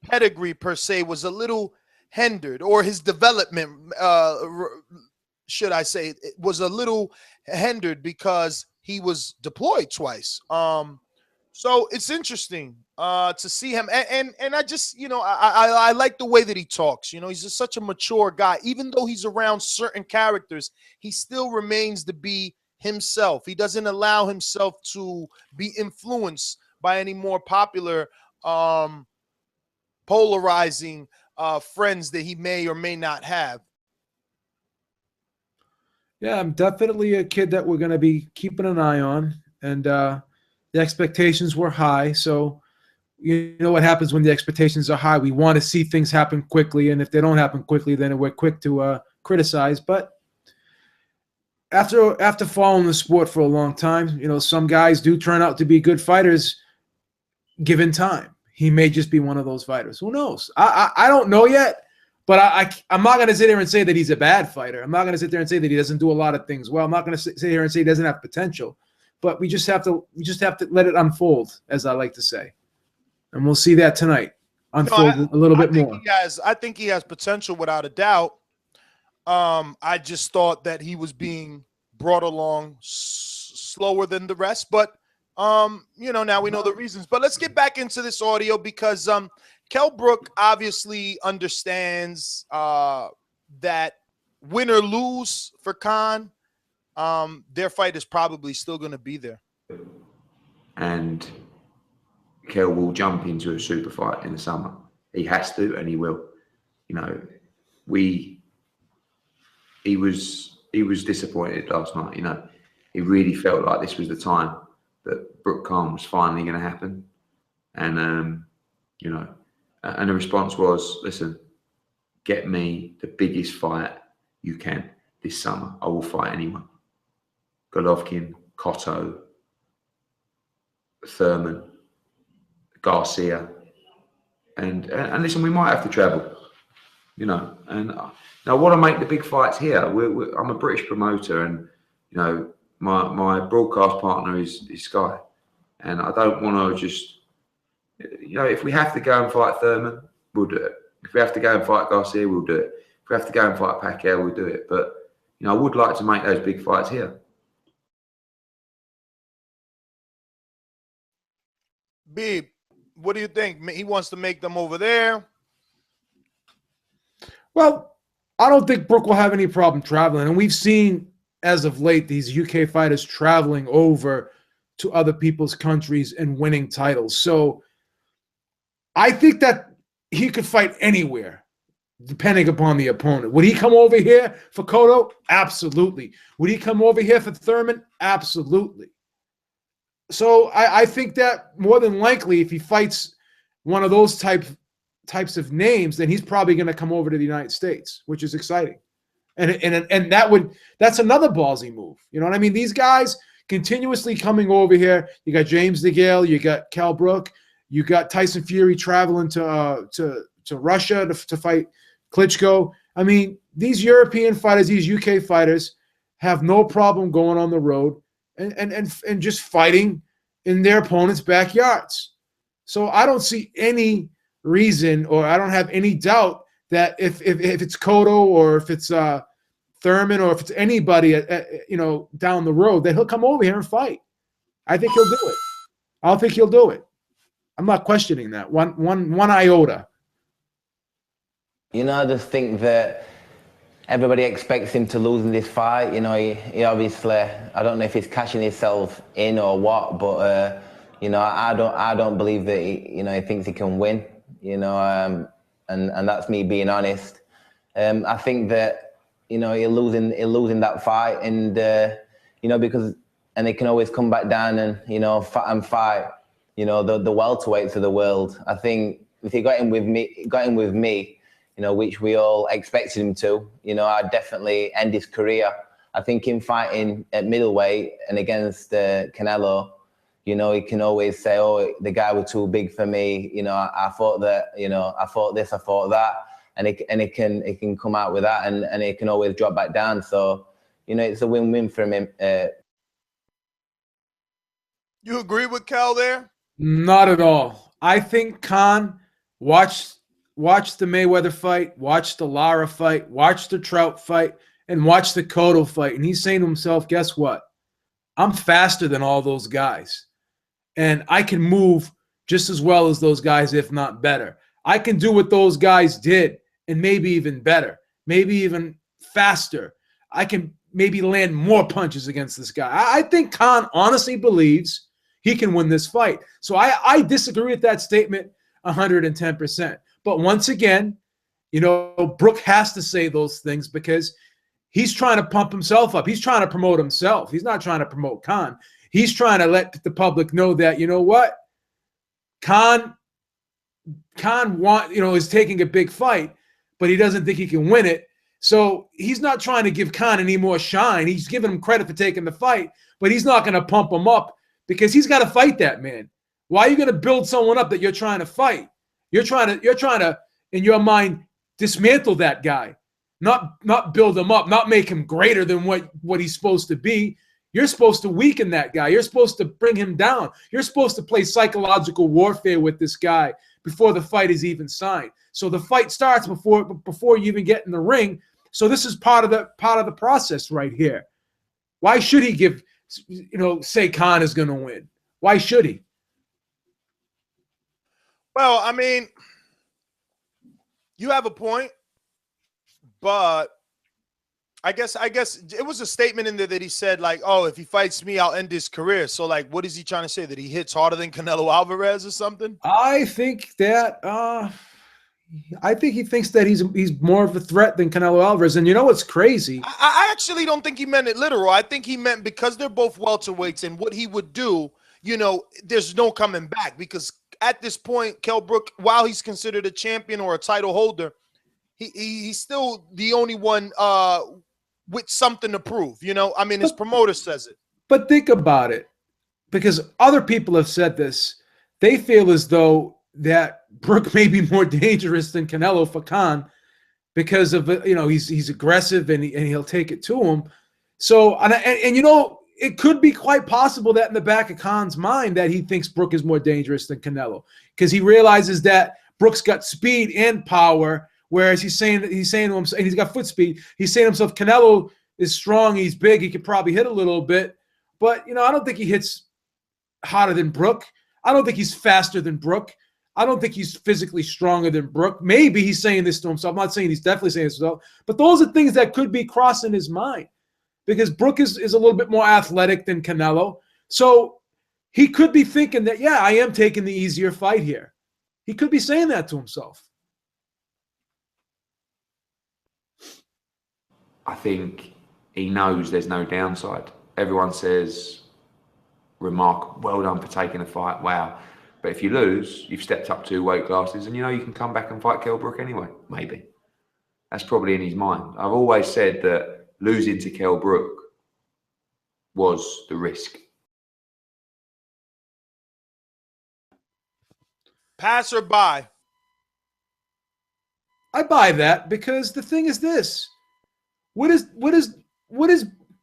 [SPEAKER 3] pedigree per se was a little hindered, or his development, should I say, it was a little hindered because he was deployed twice. So it's interesting to see him, and I just, you know, I like the way that he talks. You know, he's just such a mature guy. Even though he's around certain characters, he still remains to be himself. He doesn't allow himself to be influenced by any more popular, polarizing friends that he may or may not have.
[SPEAKER 10] Yeah, I'm definitely a kid that we're going to be keeping an eye on, and the expectations were high. So you know what happens when the expectations are high. We want to see things happen quickly, and if they don't happen quickly, then we're quick to criticize. But after following the sport for a long time, you know, some guys do turn out to be good fighters given time. He may just be one of those fighters. Who knows? I don't know yet, but I'm not going to sit here and say that he's a bad fighter. I'm not going to sit there and say that he doesn't do a lot of things well. I'm not going to sit here and say he doesn't have potential. But we just have to let it unfold, as I like to say. And we'll see that tonight unfold a little bit more.
[SPEAKER 3] I think he has potential without a doubt. I just thought that he was being brought along slower than the rest, but you know, now we know the reasons. But let's get back into this audio because Kell Brook obviously understands that win or lose for Khan, their fight is probably still going to be there.
[SPEAKER 12] And Kell will jump into a super fight in the summer. He has to, and he will. You know, he was disappointed last night. You know, he really felt like this was the time that Brook Khan was finally going to happen. And, you know, and the response was, listen, get me the biggest fight you can this summer. I will fight anyone. Golovkin, Cotto, Thurman, Garcia. And listen, we might have to travel, you know. And now I want to make the big fights here. I'm a British promoter, and, you know, my broadcast partner is Sky. And I don't want to just, you know, if we have to go and fight Thurman, we'll do it. If we have to go and fight Garcia, we'll do it. If we have to go and fight Pacquiao, we'll do it. But, you know, I would like to make those big fights here.
[SPEAKER 3] Beeb, what do you think? He wants to make them over there.
[SPEAKER 10] Well, I don't think Brook will have any problem traveling. And we've seen, as of late, these UK fighters traveling over to other people's countries and winning titles. So I think that he could fight anywhere, depending upon the opponent. Would he come over here for Cotto? Absolutely. Would he come over here for Thurman? Absolutely. So I think that more than likely, if he fights one of those types of names, then he's probably going to come over to the United States, which is exciting. And that's another ballsy move. You know what I mean? These guys continuously coming over here. You got James DeGale, you got Kell Brook, you got Tyson Fury traveling to Russia to fight Klitschko. I mean, these European fighters, these UK fighters have no problem going on the road and just fighting in their opponents' backyards. So I don't see any reason, or I don't have any doubt that if it's Cotto or if it's Thurman or if it's anybody you know, down the road, that he'll come over here and fight. I think he'll do it. I don't think he'll do it. I'm not questioning that one iota.
[SPEAKER 11] You know, I just think that everybody expects him to lose in this fight. You know, he obviously, I don't know if he's cashing himself in or what, but you know, I don't believe that he thinks he can win. You know, and that's me being honest. I think that, you know, he'll lose in that fight, and you know, because he can always come back down and, you know, fight, you know, the welterweights of the world. I think if he got in with me, you know, which we all expected him to, you know, I'd definitely end his career. I think him fighting at middleweight and against Canelo, you know, he can always say, oh, the guy was too big for me. You know, I thought that, you know, I thought this, I thought that. and it can come out with that, and it can always drop back down. So, you know, it's a win-win for him.
[SPEAKER 3] You agree with Kell there?
[SPEAKER 10] Not at all. I think Khan watched the Mayweather fight, watched the Lara fight, watched the Trout fight, and watched the Cotto fight. And he's saying to himself, guess what? I'm faster than all those guys. And I can move just as well as those guys, if not better. I can do what those guys did and maybe even better, maybe even faster. I can maybe land more punches against this guy. I think Khan honestly believes he can win this fight. So I disagree with that statement 110%. But once again, you know, Brook has to say those things because he's trying to pump himself up. He's trying to promote himself. He's not trying to promote Khan. He's trying to let the public know that, you know what, Khan is taking a big fight, but he doesn't think he can win it. So he's not trying to give Khan any more shine. He's giving him credit for taking the fight, but he's not going to pump him up because he's got to fight that man. Why are you going to build someone up that you're trying to fight? You're trying to, in your mind, dismantle that guy, not build him up, not make him greater than what he's supposed to be. You're supposed to weaken that guy. You're supposed to bring him down. You're supposed to play psychological warfare with this guy before the fight is even signed. So the fight starts before you even get in the ring. So this is part of the process right here. Why should he say Khan is going to win? Why should he?
[SPEAKER 3] Well, I mean, you have a point, but I guess it was a statement in there that he said, like, oh, if he fights me, I'll end his career. So, like, what is he trying to say? That he hits harder than Canelo Alvarez or something?
[SPEAKER 10] I think he thinks that he's more of a threat than Canelo Alvarez. And you know what's crazy?
[SPEAKER 3] I actually don't think he meant it literal. I think he meant because they're both welterweights and what he would do, you know, there's no coming back. Because at this point, Kell Brook, while he's considered a champion or a title holder, he's still the only one with something to prove. You know, I mean, his promoter says it.
[SPEAKER 10] But think about it, because other people have said this. They feel as though that Brook may be more dangerous than Canelo for Khan because of, you know, he's aggressive and he'll take it to him. So, and you know, it could be quite possible that in the back of Khan's mind that he thinks Brook is more dangerous than Canelo because he realizes that Brook's got speed and power, whereas he's saying to himself, and he's got foot speed. He's saying to himself, Canelo is strong, he's big, he could probably hit a little bit, but you know, I don't think he hits harder than Brook. I don't think he's faster than Brook. I don't think he's physically stronger than Brook. Maybe he's saying this to himself. I'm not saying he's definitely saying this to himself, but those are things that could be crossing his mind because Brook is a little bit more athletic than Canelo. So he could be thinking that, yeah, I am taking the easier fight here. He could be saying that to himself.
[SPEAKER 12] I think he knows there's no downside. Everyone says, well done for taking the fight, wow. But if you lose, you've stepped up 2 weight classes and you know you can come back and fight Kell Brook anyway, maybe. That's probably in his mind. I've always said that losing to Kell Brook was the risk.
[SPEAKER 3] Pass or buy?
[SPEAKER 10] I buy that because the thing is this. What is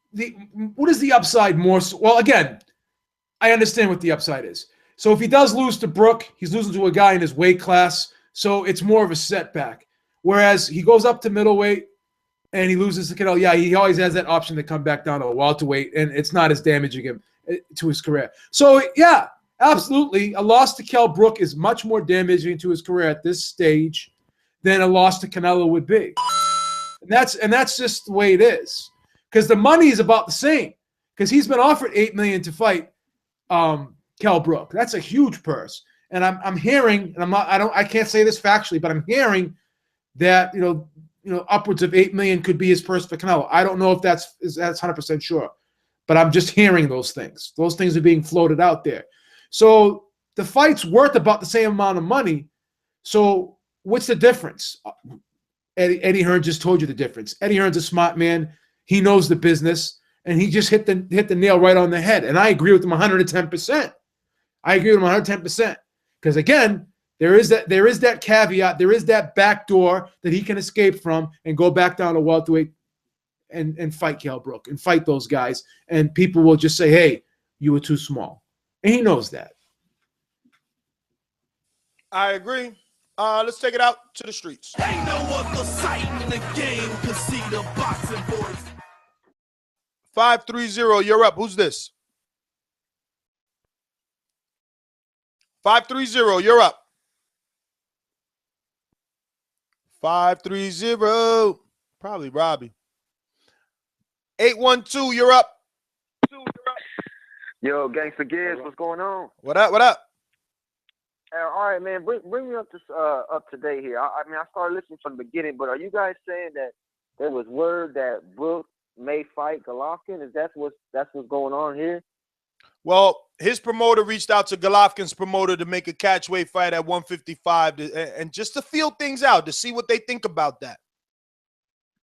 [SPEAKER 10] the upside more? Well, again, I understand what the upside is. So if he does lose to Brook, he's losing to a guy in his weight class. So it's more of a setback. Whereas he goes up to middleweight and he loses to Canelo. Yeah, he always has that option to come back down to a welterweight, and it's not as damaging him to his career. So yeah, absolutely, a loss to Kell Brook is much more damaging to his career at this stage than a loss to Canelo would be. And that's just the way it is. Because the money is about the same. Because he's been offered $8 million to fight Kell Brook. That's a huge purse. And I'm hearing, and I can't say this factually, but I'm hearing that you know upwards of $8 million could be his purse for Canelo. I don't know if that's 100% sure, but I'm just hearing those things. Those things are being floated out there. So the fight's worth about the same amount of money. So what's the difference? Eddie Hearn just told you the difference. Eddie Hearn's a smart man. He knows the business, and he just hit the nail right on the head. And I agree with him 110%. I agree with him 110%. Because again, There is that caveat. There is that back door that he can escape from and go back down to welterweight and fight Kell Brook and fight those guys. And people will just say, hey, you were too small. And he knows that.
[SPEAKER 3] I agree. Let's take it out to the streets.
[SPEAKER 16] Ain't no other sight in the game to see the boxing voice.
[SPEAKER 3] 530, you're up. Who's this? 530, you're up. 530. Probably Robbie. 812, you're up.
[SPEAKER 17] Yo, Gangsta Gibbs, what's going on?
[SPEAKER 3] What up? What up?
[SPEAKER 17] All right, man. Bring me up to date here. I mean, I started listening from the beginning, but are you guys saying that there was word that Brook may fight Golovkin? Is that's what's going on here?
[SPEAKER 3] Well, his promoter reached out to Golovkin's promoter to make a catchweight fight at 155 and just to feel things out, to see what they think about that.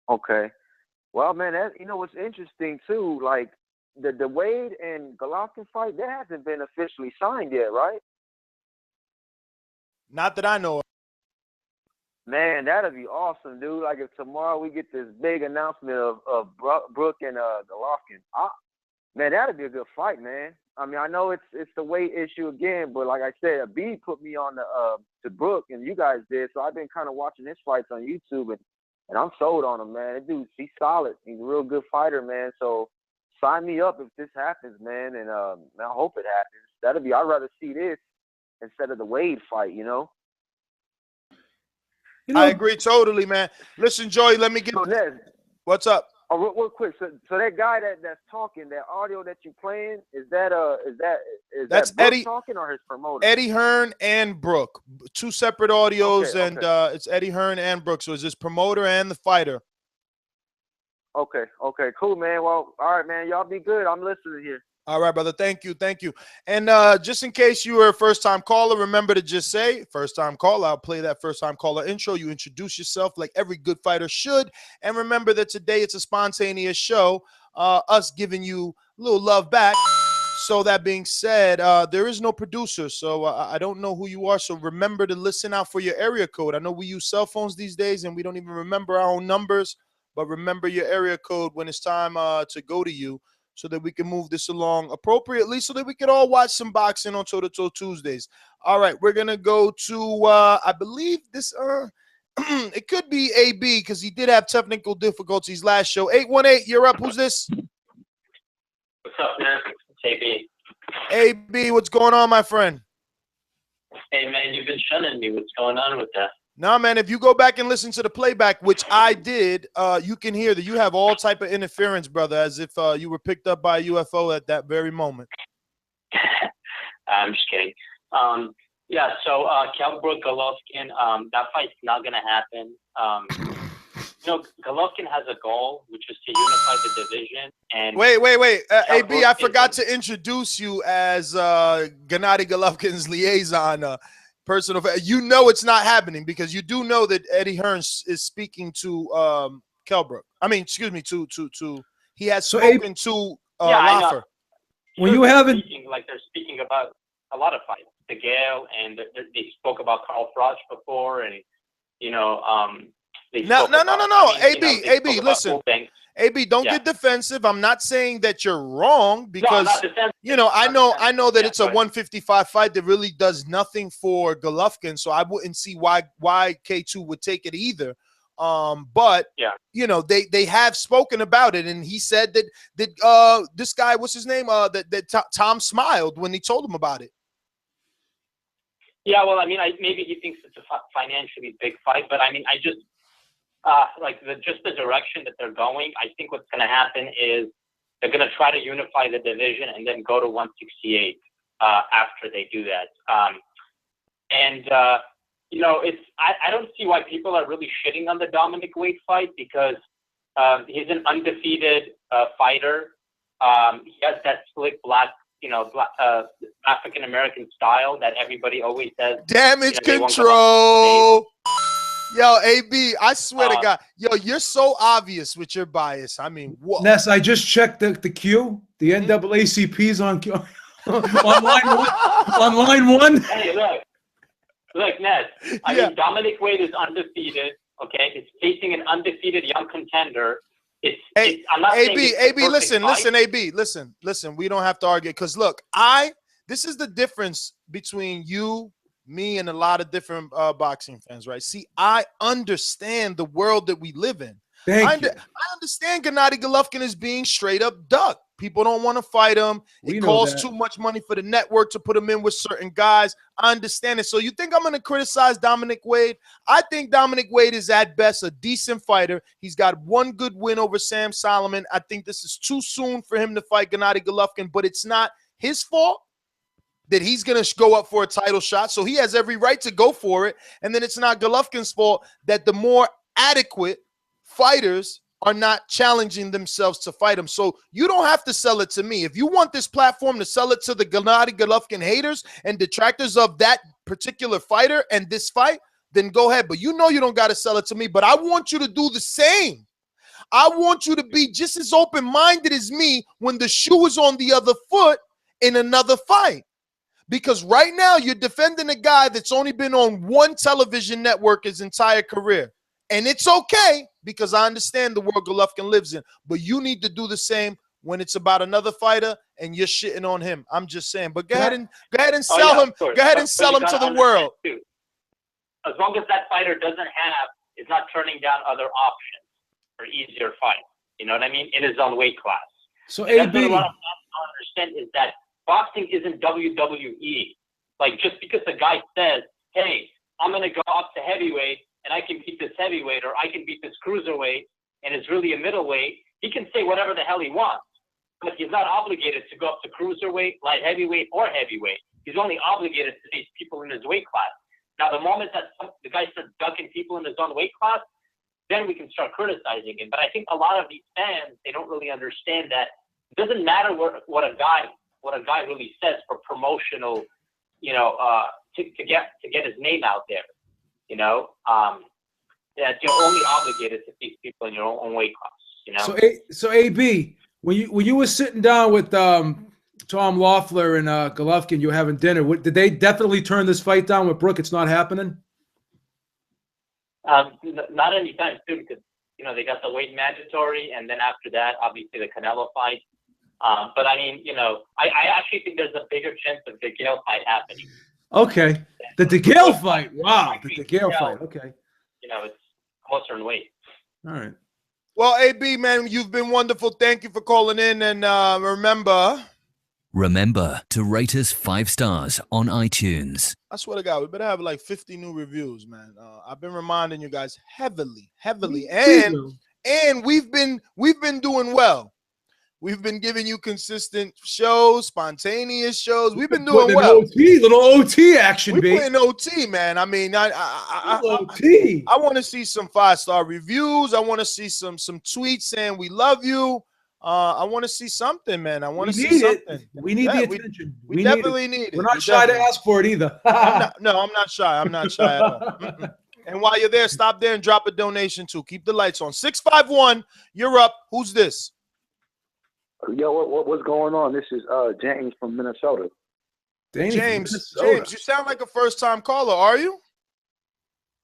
[SPEAKER 17] Okay. Well, man, what's interesting too, like the Wade and Golovkin fight, that hasn't been officially signed yet, right?
[SPEAKER 3] Not that I know of.
[SPEAKER 17] Man, that'd be awesome, dude. Like if tomorrow we get this big announcement of Brook and Golovkin, man, that'd be a good fight, man. I mean, I know it's the weight issue again, but like I said, B put me on to Brook, and you guys did, so I've been kind of watching his fights on YouTube, and I'm sold on him, man. That dude, he's solid. He's a real good fighter, man. So sign me up if this happens, man, and I hope it happens. I'd rather see this instead of the Wade fight, you know?
[SPEAKER 3] I agree totally, man. Listen, Joey, let me get what's up?
[SPEAKER 17] Oh, real quick. So that guy that's talking, that audio that you playing, that's that Brook
[SPEAKER 3] Eddie
[SPEAKER 17] talking or his promoter?
[SPEAKER 3] Eddie Hearn and Brook. Two separate audios,
[SPEAKER 17] Okay,
[SPEAKER 3] and it's Eddie Hearn and Brook. So it's his promoter and the fighter.
[SPEAKER 17] Okay, cool, man. Well, all right, man. Y'all be good. I'm listening here.
[SPEAKER 3] All right, brother. Thank you. And just in case you were a first-time caller, remember to just say, first-time caller. I'll play that first-time caller intro. You introduce yourself like every good fighter should. And remember that today it's a spontaneous show, us giving you a little love back. So that being said, there is no producer, so I don't know who you are. So remember to listen out for your area code. I know we use cell phones these days, and we don't even remember our own numbers. But remember your area code when it's time to go to you, so that we can move this along appropriately, so that we can all watch some boxing on Toe to Toe Tuesdays. All right, we're gonna go to I believe this it could be AB because he did have technical difficulties last show. 818, you're up. Who's this?
[SPEAKER 18] What's up, man? It's AB.
[SPEAKER 3] AB, what's going on, my friend?
[SPEAKER 18] Hey, man, you've been shunning me. What's going on with that?
[SPEAKER 3] No, man, if you go back and listen to the playback, which I did, you can hear that you have all type of interference, brother, as if you were picked up by a UFO at that very moment.
[SPEAKER 18] I'm just kidding. Yeah, so Kell Brook, Golovkin, that fight's not going to happen. Golovkin has a goal, which is to unify the division. And
[SPEAKER 3] wait. AB, I forgot to introduce you as Gennady Golovkin's liaison. Personal, it's not happening because you do know that Eddie Hearn is speaking to Kell Brook. I mean, excuse me, to he has spoken to Loeffler.
[SPEAKER 10] When you haven't
[SPEAKER 18] they're speaking about a lot of fights, the Gale, and they spoke about Carl Froch before, and
[SPEAKER 3] no. AB, listen. AB, don't get defensive. I'm not saying that you're wrong because I know that it's a 155 fight that really does nothing for Golovkin, so I wouldn't see why K2 would take it either. But they have spoken about it, and he said that this guy, what's his name? That Tom smiled when he told him about it.
[SPEAKER 18] Yeah, well, I mean, maybe he thinks it's a financially big fight, but I mean, I just. The direction that they're going, I think what's going to happen is they're going to try to unify the division and then go to 168 after they do that. I don't see why people are really shitting on the Dominic Wade fight because he's an undefeated fighter. He has that slick black, African American style that everybody always says.
[SPEAKER 3] Damage control. Yo, AB, I swear to God, you're so obvious with your bias. I mean, what?
[SPEAKER 10] Ness, I just checked the queue. The NAACP's on line one.
[SPEAKER 18] Hey, look, Look, Ned, I mean, Dominic Wade is undefeated, okay? He's facing an undefeated young contender. I'm not saying it's the
[SPEAKER 3] AB,
[SPEAKER 18] perfect
[SPEAKER 3] listen,
[SPEAKER 18] fight.
[SPEAKER 3] AB, listen. We don't have to argue because look, this is the difference between you, me, and a lot of different boxing fans, right? See, I understand the world that we live in. I understand Gennady Golovkin is being straight up ducked. People don't want to fight him. It costs too much money for the network to put him in with certain guys. I understand it. So you think I'm going to criticize Dominic Wade? I think Dominic Wade is at best a decent fighter. He's got one good win over Sam Solomon. I think this is too soon for him to fight Gennady Golovkin, but it's not his fault that he's going to go up for a title shot. So he has every right to go for it. And then it's not Golovkin's fault that the more adequate fighters are not challenging themselves to fight him. So you don't have to sell it to me. If you want this platform to sell it to the Gennady Golovkin haters and detractors of that particular fighter and this fight, then go ahead. But you know you don't got to sell it to me. But I want you to do the same. I want you to be just as open-minded as me when the shoe is on the other foot in another fight. Because right now you're defending a guy that's only been on one television network his entire career. And it's okay because I understand the world Golovkin lives in. But you need to do the same when it's about another fighter and you're shitting on him. I'm just saying. But go ahead and sell him. Go ahead and sell him to the world.
[SPEAKER 18] Too. As long as that fighter is not turning down other options for easier fights. You know what I mean? In his own weight class.
[SPEAKER 10] So
[SPEAKER 18] and
[SPEAKER 10] AB,
[SPEAKER 18] that's what I don't understand is that boxing isn't WWE. Like just because a guy says, "Hey, I'm gonna go up to heavyweight and I can beat this heavyweight or I can beat this cruiserweight," and it's really a middleweight, he can say whatever the hell he wants. But he's not obligated to go up to cruiserweight, light heavyweight, or heavyweight. He's only obligated to face people in his weight class. Now, the moment that the guy starts ducking people in his own weight class, then we can start criticizing him. But I think a lot of these fans, they don't really understand that it doesn't matter what a guy really says for promotional, to get his name out there. That you're only obligated to face people in your own weight class.
[SPEAKER 10] So AB, when you were sitting down with Tom Loeffler and Golovkin, you were having dinner. Did they definitely turn this fight down with Brook? It's not happening.
[SPEAKER 18] Not anytime soon because they got the weight mandatory, and then after that, obviously the Canelo fight. But I mean, I actually think there's a bigger chance of the Gale fight happening.
[SPEAKER 10] Okay, the DeGale fight. Wow, the DeGale fight. Okay.
[SPEAKER 18] It's closer in weight.
[SPEAKER 10] All right.
[SPEAKER 3] Well, AB, man, you've been wonderful. Thank you for calling in. And
[SPEAKER 19] remember to rate us 5 stars on iTunes.
[SPEAKER 3] I swear to God, we better have like 50 new reviews, man. I've been reminding you guys heavily. And we've been doing well. We've been giving you consistent shows, spontaneous shows. We've been doing well.
[SPEAKER 10] Little OT action,
[SPEAKER 3] We're
[SPEAKER 10] baby.
[SPEAKER 3] putting OT, man. I mean, I want to see some 5-star reviews. I want to see some tweets saying we love you. I want to see something, man. I want to see something.
[SPEAKER 10] We need the attention.
[SPEAKER 3] We definitely need it.
[SPEAKER 10] We're not shy to ask for it either.
[SPEAKER 3] I'm not shy. I'm not shy at all. And while you're there, stop there and drop a donation too. Keep the lights on. 651, you're up. Who's this?
[SPEAKER 20] Yo, what's going on? This is James from Minnesota.
[SPEAKER 3] James, you sound like a first-time caller. Are you?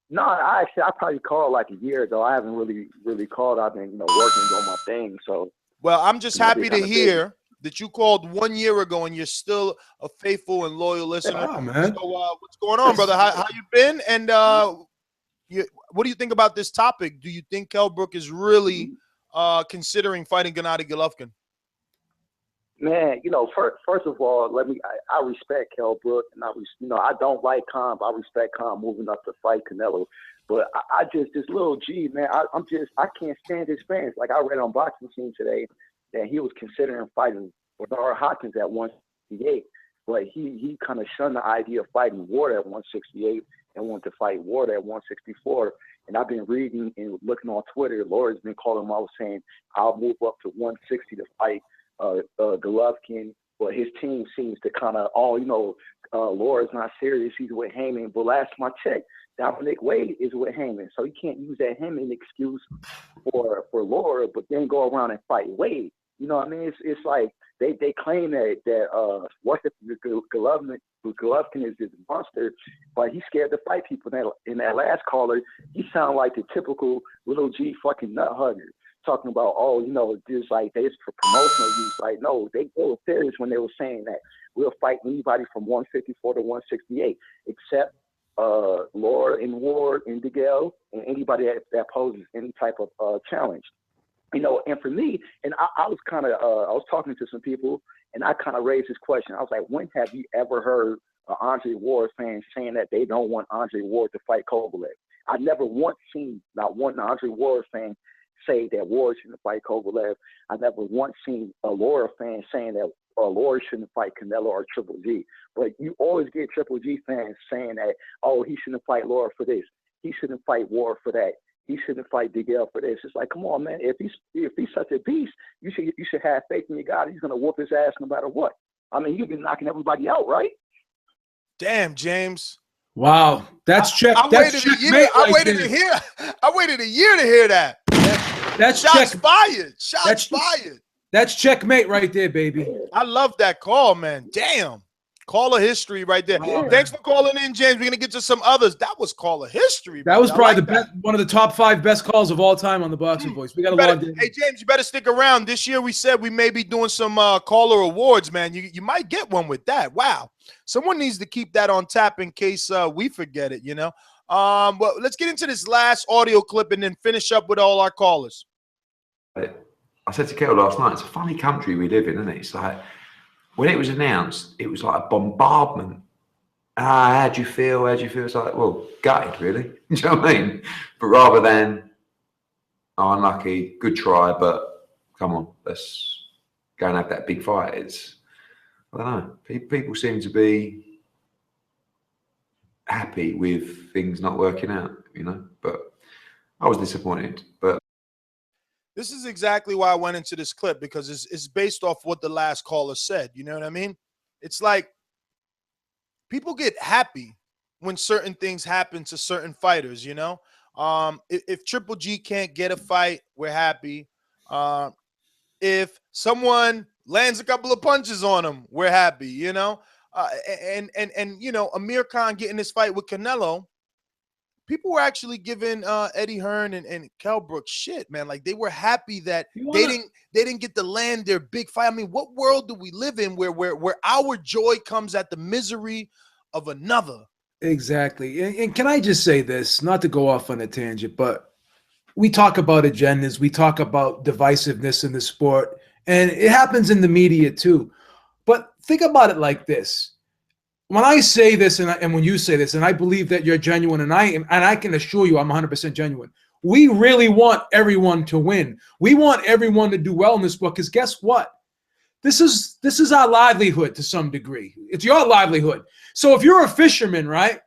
[SPEAKER 20] No, I probably called like a year ago. I haven't really called. I've been working on my thing. So
[SPEAKER 3] well, I'm just happy to hear that you called 1 year ago and you're still a faithful and loyal listener.
[SPEAKER 10] Yeah, man.
[SPEAKER 3] So what's going on, brother? How you been? And what do you think about this topic? Do you think Kell Brook is really considering fighting Gennady Golovkin?
[SPEAKER 20] Man, first of all, I respect Kell Brook, and I don't like Khan, but I respect Khan moving up to fight Canelo. But I just this little G, man, I can't stand his fans. Like I read on Boxing Scene today that he was considering fighting Bernard Hopkins at 168, but he kind of shunned the idea of fighting Ward at 168 and wanted to fight Ward at 164. And I've been reading and looking on Twitter. Laura's been calling him out saying I'll move up to 160 to fight Golovkin, but his team seems to kind of, Laura's not serious. He's with Heyman. But last time I checked, Dominic Wade is with Heyman, so you can't use that Heyman excuse for Laura, but then go around and fight Wade. You know what I mean? It's like They claim that Golovkin is this monster, but he's scared to fight people. In that last caller, he sounded like the typical little G fucking nut hugger, talking about, oh, you know, just like this for promotional use. Like, no, they were serious when they were saying that we'll fight anybody from 154 to 168, except Laura and Ward and DeGale and anybody that poses any type of challenge. You know, and for me, and I was kind of, I was talking to some people, and I kind of raised this question. I was like, when have you ever heard an Andre Ward fan saying that they don't want Andre Ward to fight Kovalev? I never once seen not one Andre Ward fan say that Ward shouldn't fight Kovalev. I never once seen a Laura fan saying that Laura shouldn't fight Canelo or Triple G. But you always get Triple G fans saying that, oh, he shouldn't fight Laura for this. He shouldn't fight Ward for that. He shouldn't fight DeGale for this. It's like, come on, man. If he's such a beast, you should have faith in your God. He's gonna whoop his ass no matter what. I mean, you've been knocking everybody out, right?
[SPEAKER 3] Damn, James.
[SPEAKER 10] Wow, that's check.
[SPEAKER 3] I
[SPEAKER 10] That's
[SPEAKER 3] waited a year.
[SPEAKER 10] checkmate
[SPEAKER 3] I
[SPEAKER 10] right
[SPEAKER 3] waited
[SPEAKER 10] there.
[SPEAKER 3] to hear. I waited a year to hear that.
[SPEAKER 10] That's
[SPEAKER 3] shots
[SPEAKER 10] check.
[SPEAKER 3] fired. Shots fired.
[SPEAKER 10] That's checkmate right there, baby.
[SPEAKER 3] I love that call, man. Damn. Caller history right there.
[SPEAKER 10] Yeah.
[SPEAKER 3] Thanks for calling in, James. We're gonna get to some others. That was caller history.
[SPEAKER 10] That was
[SPEAKER 3] man.
[SPEAKER 10] probably
[SPEAKER 3] I like
[SPEAKER 10] the best, one of the top 5 best calls of all time on the Boxing Voice. We got a lot.
[SPEAKER 3] Hey, James, you better stick around. This year we said we may be doing some caller awards, man. You might get one with that. Wow. Someone needs to keep that on tap in case we forget it, you know. Well, let's get into this last audio clip and then finish up with all our callers.
[SPEAKER 12] I said to Kell last night, it's a funny country we live in, isn't it? It's like, when it was announced, it was like a bombardment. How do you feel? How do you feel? It's like, well, gutted, really. You know what I mean? But rather than, oh, unlucky, good try, but come on, let's go and have that big fight. It's, I don't know. People seem to be happy with things not working out, you know? But I was disappointed. But
[SPEAKER 3] this is exactly why I went into this clip, because it's based off what the last caller said. You know what I mean? It's like people get happy when certain things happen to certain fighters, you know? If Triple G can't get a fight, we're happy. If someone lands a couple of punches on him, we're happy, you know? And you know, Amir Khan getting this fight with Canelo, people were actually giving Eddie Hearn and Kell Brook shit, man. Like, they were happy that they didn't get to land their big fight. I mean, what world do we live in where our joy comes at the misery of another?
[SPEAKER 10] Exactly. And can I just say this, not to go off on a tangent, but we talk about agendas, we talk about divisiveness in the sport, and it happens in the media too. But think about it like this. When I say this and when you say this, and I believe that you're genuine, and I can assure you I'm 100% genuine, we really want everyone to win. We want everyone to do well in this book, because guess what? This is our livelihood to some degree. It's your livelihood. So if you're a fisherman, right,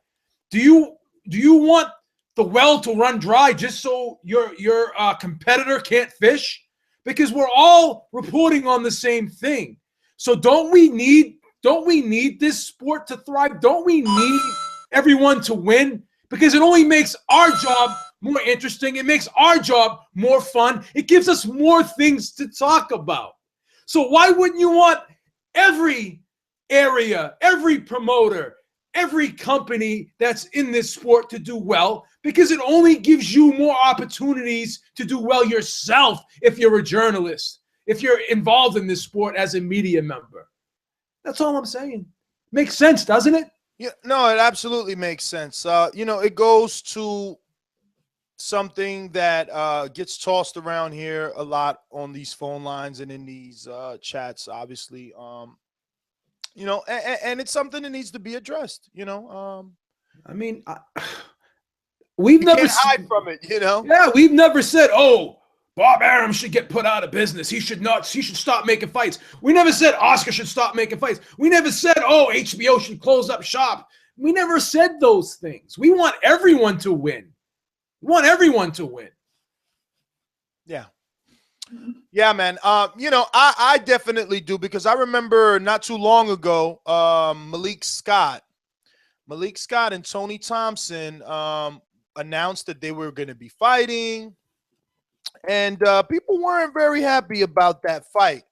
[SPEAKER 10] do you want the well to run dry just so your competitor can't fish? Because we're all reporting on the same thing. So don't we need this sport to thrive? Don't we need everyone to win? Because it only makes our job more interesting. It makes our job more fun. It gives us more things to talk about. So why wouldn't you want every area, every promoter, every company that's in this sport to do well? Because it only gives you more opportunities to do well yourself if you're a journalist, if you're involved in this sport as a media member. That's all I'm saying. Makes sense, doesn't it?
[SPEAKER 3] Yeah, no, it absolutely makes sense. You know, it goes to something that gets tossed around here a lot on these phone lines and in these chats, obviously. You know, and it's something that needs to be addressed, you know.
[SPEAKER 10] I mean, we've never
[SPEAKER 3] can't hide from it, you know.
[SPEAKER 10] Yeah, we've never said, oh, Bob Arum should get put out of business. He should stop making fights. We never said Oscar should stop making fights. We never said, oh, HBO should close up shop. We never said those things. We want everyone to win. We want everyone to win.
[SPEAKER 3] Yeah. Yeah, man. You know, I definitely do, because I remember not too long ago, Malik Scott and Tony Thompson announced that they were going to be fighting. And people weren't very happy about that fight.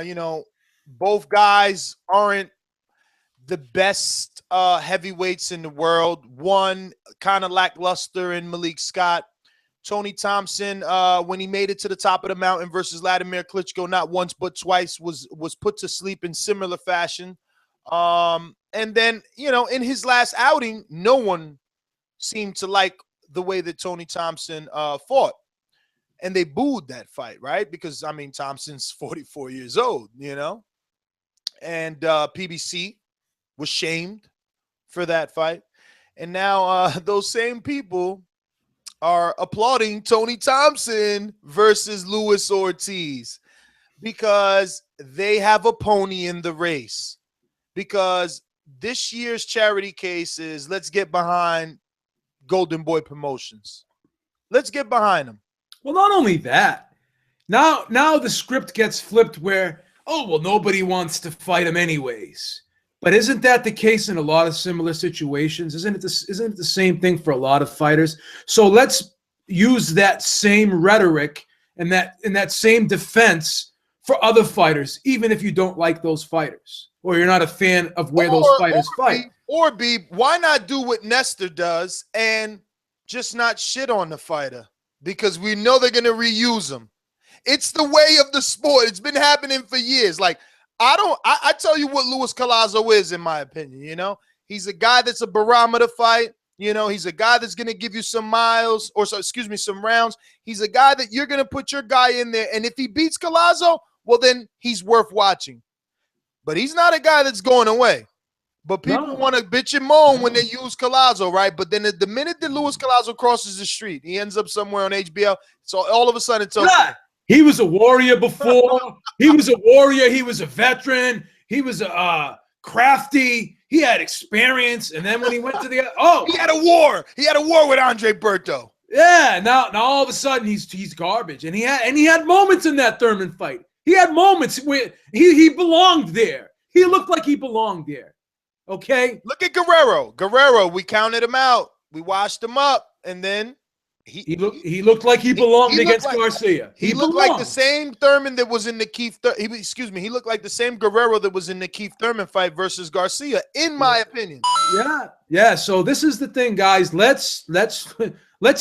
[SPEAKER 3] You know, both guys aren't the best heavyweights in the world. One kind of lackluster in Malik Scott. Tony Thompson, when he made it to the top of the mountain versus Vladimir Klitschko, not once but twice, was put to sleep in similar fashion. And then, you know, in his last outing, no one seemed to like the way that Tony Thompson fought. And they booed that fight, right? Because, I mean, Thompson's 44 years old, you know? And PBC was shamed for that fight. And now those same people are applauding Tony Thompson versus Luis Ortiz because they have a pony in the race. Because this year's charity case is let's get behind Golden Boy Promotions. Let's get behind them.
[SPEAKER 10] Well, not only that, now the script gets flipped where, oh, well, nobody wants to fight him anyways. But isn't that the case in a lot of similar situations? Isn't it the same thing for a lot of fighters? So let's use that same rhetoric and that same defense for other fighters, even if you don't like those fighters or you're not a fan of where those fighters fight.
[SPEAKER 3] Why not do what Nestor does and just not shit on the fighter? Because we know they're going to reuse them. It's the way of the sport. It's been happening for years. Like, I tell you what Luis Collazo is, in my opinion, you know? He's a guy that's a barometer fight. You know, he's a guy that's going to give you some miles some rounds. He's a guy that you're going to put your guy in there. And if he beats Collazo, well, then he's worth watching. But he's not a guy that's going away. But people want to bitch and moan when they use Collazo, right? But then the minute that Luis Collazo crosses the street, he ends up somewhere on HBO. So all of a sudden it's okay.
[SPEAKER 10] Yeah. He was a warrior before. He was a warrior. He was a veteran. He was crafty. He had experience. And then when he went to the
[SPEAKER 3] he had a war. He had a war with Andre Berto.
[SPEAKER 10] Yeah. Now all of a sudden he's garbage. And he had moments in that Thurman fight. He had moments where he belonged there. He looked like he belonged there. Okay.
[SPEAKER 3] Look at Guerrero. Guerrero, we counted him out. We washed him up, and then
[SPEAKER 10] he looked like he belonged against Garcia.
[SPEAKER 3] He looked like the same Thurman that was in the Keith. He looked like the same Guerrero that was in the Keith Thurman fight versus Garcia, in my opinion.
[SPEAKER 10] Yeah. So this is the thing, guys. Let's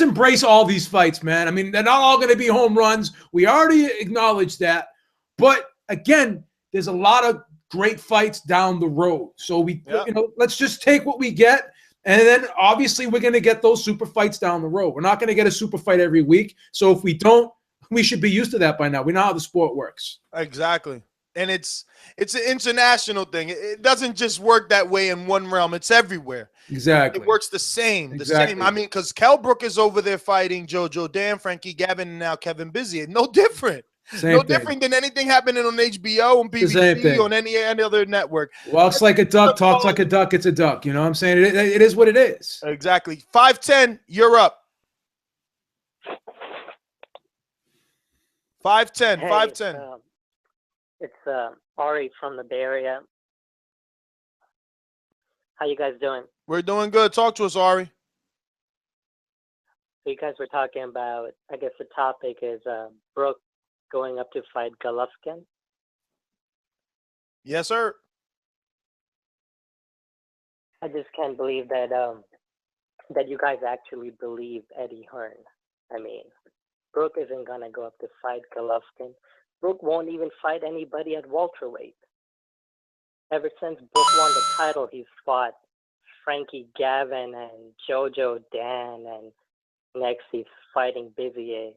[SPEAKER 10] embrace all these fights, man. I mean, they're not all going to be home runs. We already acknowledged that, but again, there's a lot of great fights down the road. So let's just take what we get. And then obviously we're going to get those super fights down the road. We're not going to get a super fight every week. So if we don't, we should be used to that by now. We know how the sport works.
[SPEAKER 3] Exactly. And it's an international thing. It doesn't just work that way in one realm. It's everywhere.
[SPEAKER 10] Exactly.
[SPEAKER 3] It works the same. I mean, because Kell Brook is over there fighting Jojo Dan, Frankie Gavin, and now Kevin Bizier. No different. Different than anything happening on HBO and BBC on any other network.
[SPEAKER 10] Walks like a duck, talks like a duck, it's a duck. You know what I'm saying? It is what it is.
[SPEAKER 3] Exactly. 5'10", you're up. 5'10",
[SPEAKER 21] Hey,
[SPEAKER 3] 5'10".
[SPEAKER 21] It's Ari from the Bay Area. How you guys doing?
[SPEAKER 3] We're doing good. Talk to us, Ari.
[SPEAKER 21] So you guys were talking about, I guess the topic is Brook going up to fight Golovkin.
[SPEAKER 3] Yes, sir.
[SPEAKER 21] I just can't believe that that you guys actually believe Eddie Hearn. I mean, Brook isn't gonna go up to fight Golovkin. Brook won't even fight anybody at welterweight. Ever since Brook won the title, he's fought Frankie Gavin and Jojo Dan, and next he's fighting Bizier.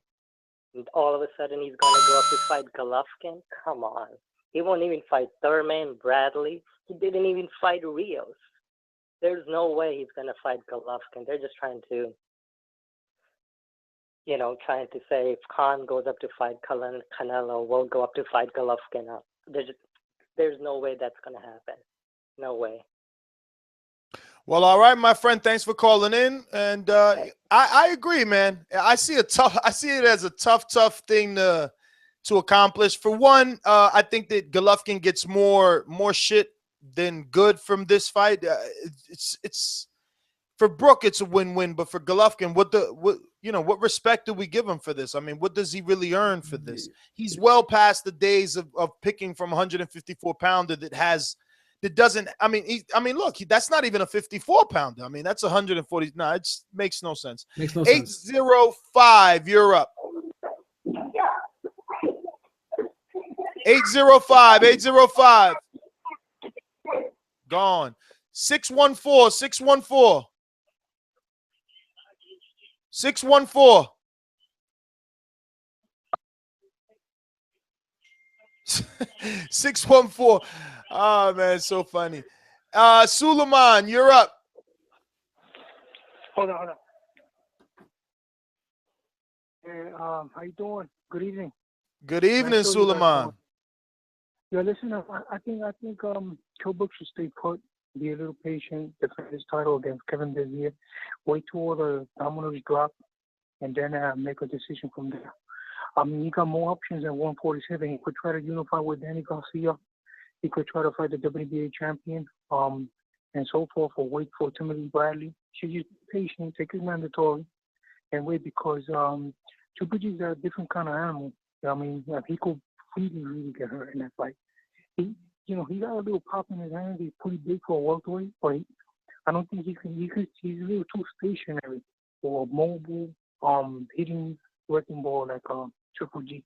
[SPEAKER 21] And all of a sudden he's going to go up to fight Golovkin? Come on. He won't even fight Thurman, Bradley. He didn't even fight Rios. There's no way he's going to fight Golovkin. They're just trying to, trying to say if Khan goes up to fight Canelo, we'll go up to fight Golovkin. There's no way that's going to happen. No way.
[SPEAKER 3] Well, all right, my friend. Thanks for calling in, and I agree, man. I see it as a tough thing to accomplish. For one, I think that Golovkin gets more shit than good from this fight. It's for Brook, it's a win-win, but for Golovkin, what respect do we give him for this? I mean, what does he really earn for this? He's well past the days of picking from 154-pounder that doesn't. I mean, look, that's not even a 54-pounder. I mean, that's 140. No, it makes no sense.
[SPEAKER 10] Makes no sense.
[SPEAKER 3] 805, you're up. 805. Gone. 614. 614. Oh man, so funny. Suleiman, you're up.
[SPEAKER 1] Hold on. Hey, how you doing? Good evening.
[SPEAKER 3] Good evening, Suleiman.
[SPEAKER 1] Yeah, listen, I think Kell Brook should stay put, be a little patient, defend his title against Kevin this year, wait till all the dominoes drop, and then make a decision from there. He got more options at 147. He could try to unify with Danny Garcia. He could try to fight the WBA champion, and so forth, or wait for Timothy Bradley. Should just be patient, take his mandatory, and wait, because Triple G is a different kind of animal. I mean, he could really get hurt in that fight. He got a little pop in his hand. He's pretty big for a welterweight, but I don't think he's a little too stationary for a mobile, hitting wrecking ball like Triple G.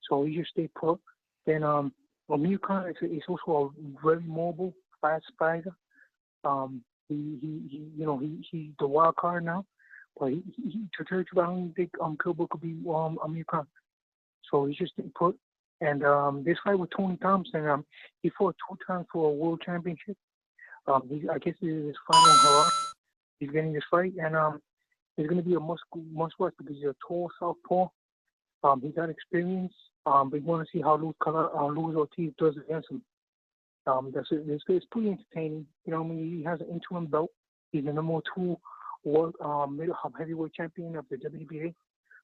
[SPEAKER 1] So he just stay put. Then Amir Khan is also a very mobile, fast fighter. He's the wild card now, but I don't think Kell Brook could be Amir Khan. So he's just stay put. And this fight with Tony Thompson, he fought 2 times for a world championship. I guess this is his final hurrah. He's getting this fight, and it's going to be a must watch because he's a tall southpaw. He got experience. We want to see how Luis Ortiz does against him. It's pretty entertaining. You know, I mean, he has an interim belt. He's the number 2 world heavyweight champion of the WBA.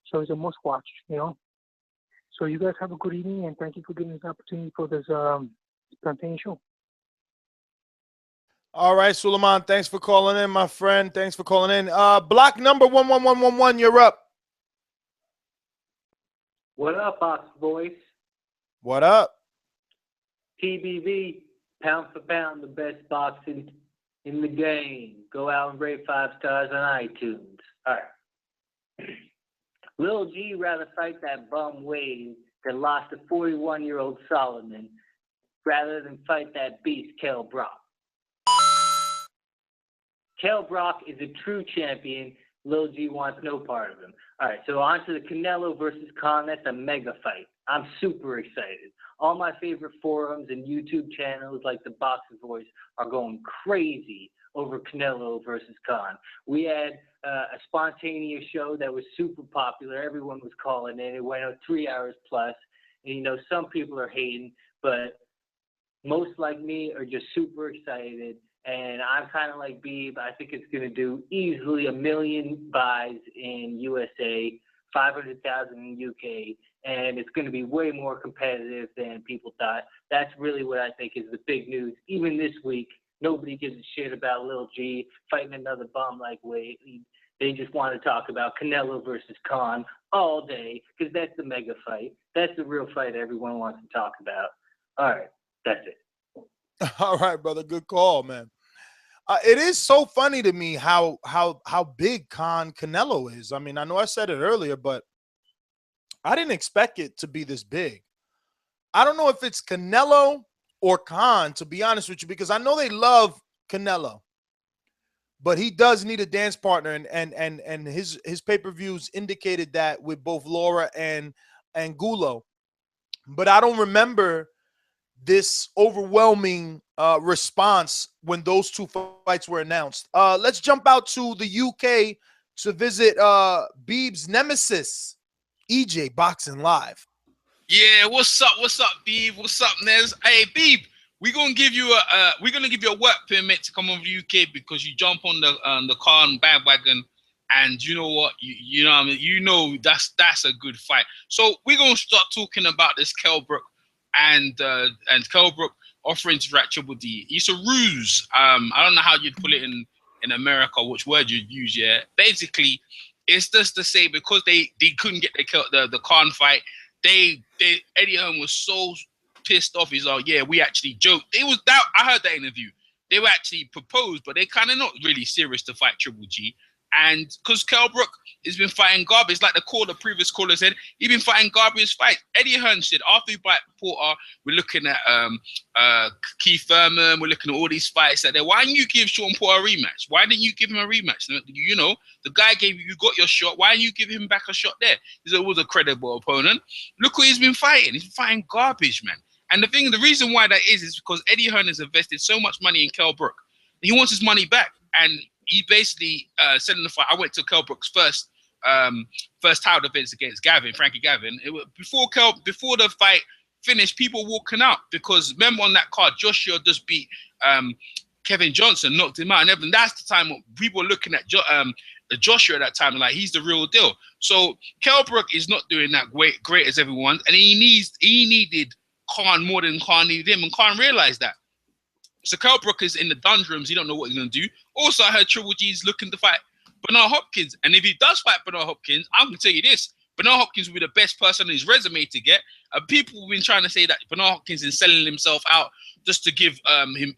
[SPEAKER 1] So it's a must watch. You know. So you guys have a good evening, and thank you for giving us an opportunity for this spontaneous show.
[SPEAKER 3] All right, Suleiman, thanks for calling in, my friend. Thanks for calling in. Block number 11111, you're up.
[SPEAKER 22] What up, Box Voice?
[SPEAKER 3] What up?
[SPEAKER 22] TBV, pound for pound, the best boxing in the game. Go out and rate 5 stars on iTunes. All right. Lil G rather fight that bum Wade that lost to 41-year-old Solomon rather than fight that beast Kell Brook. Kell Brook is a true champion. Lil G wants no part of him. All right, so on to the Canelo versus Khan. That's a mega fight. I'm super excited. All my favorite forums and YouTube channels like ThaBoxingvoice are going crazy over Canelo versus Khan. We had a spontaneous show that was super popular. Everyone was calling in. It went 3 hours plus. And, you know, some people are hating, but most like me are just super excited. And I'm kind of like Beeb. I think it's going to do easily 1 million buys in USA, 500,000 in UK, and it's going to be way more competitive than people thought. That's really what I think is the big news. Even this week, nobody gives a shit about Lil G fighting another bum like Wade. They just want to talk about Canelo versus Khan all day because that's the mega fight. That's the real fight everyone wants to talk about. All right, that's it.
[SPEAKER 3] All right, brother. Good call, man. It is so funny to me how big Canelo is. I mean, I know I said it earlier, but I didn't expect it to be this big. I don't know if it's Canelo or Khan, to be honest with you, because I know they love Canelo, but he does need a dance partner, and his pay-per-views indicated that with both Laura and Gulo. But I don't remember this overwhelming response when those 2 fights were announced. Let's jump out to the UK to visit Beeb's nemesis, EJ Boxing Live.
[SPEAKER 23] Yeah, what's up, Beeb? What's up, Nez? Hey, Beeb, we're gonna give you a work permit to come over to UK because you jump on the Khan bandwagon, and you know what? You know what I mean? You know that's a good fight. So we're gonna start talking about this Kell Brook and Kell Brook offering to fight Triple D. It's a ruse. I don't know how you'd put it in in America, which word you use, yeah. Basically, it's just to say because they couldn't get the Khan fight, Eddie Hearn was so pissed off. He's like, yeah, we actually joked. It was that I heard that interview. They were actually proposed, but they kind of not really serious to fight Triple G. And because Kell Brook has been fighting garbage, like the previous caller said, he's been fighting garbage fights. Eddie Hearn said after we fight Porter, we're looking at Keith Thurman, we're looking at all these fights that there. Why didn't you give Sean Porter a rematch? Why didn't you give him a rematch? You know, the guy you got your shot. Why didn't you give him back a shot there? He was a credible opponent. Look what he's been fighting. He's been fighting garbage, man. And the reason why that is because Eddie Hearn has invested so much money in Kell Brook. He wants his money back. And he basically said in the fight, I went to Kell Brook's first title defense against Frankie Gavin. It was before the fight finished, people walking out because remember on that card, Joshua just beat Kevin Johnson, knocked him out. And that's the time when people were looking at Joshua at that time, like he's the real deal. So Kell Brook is not doing that great as everyone, and he needed Khan more than Khan needed him, and Khan realized that. So Kell Brook is in the dungeons. He don't know what he's going to do. Also, I heard Triple G is looking to fight Bernard Hopkins. And if he does fight Bernard Hopkins, I'm going to tell you this. Bernard Hopkins will be the best person on his resume to get. People have been trying to say that Bernard Hopkins is selling himself out just to give Golovkin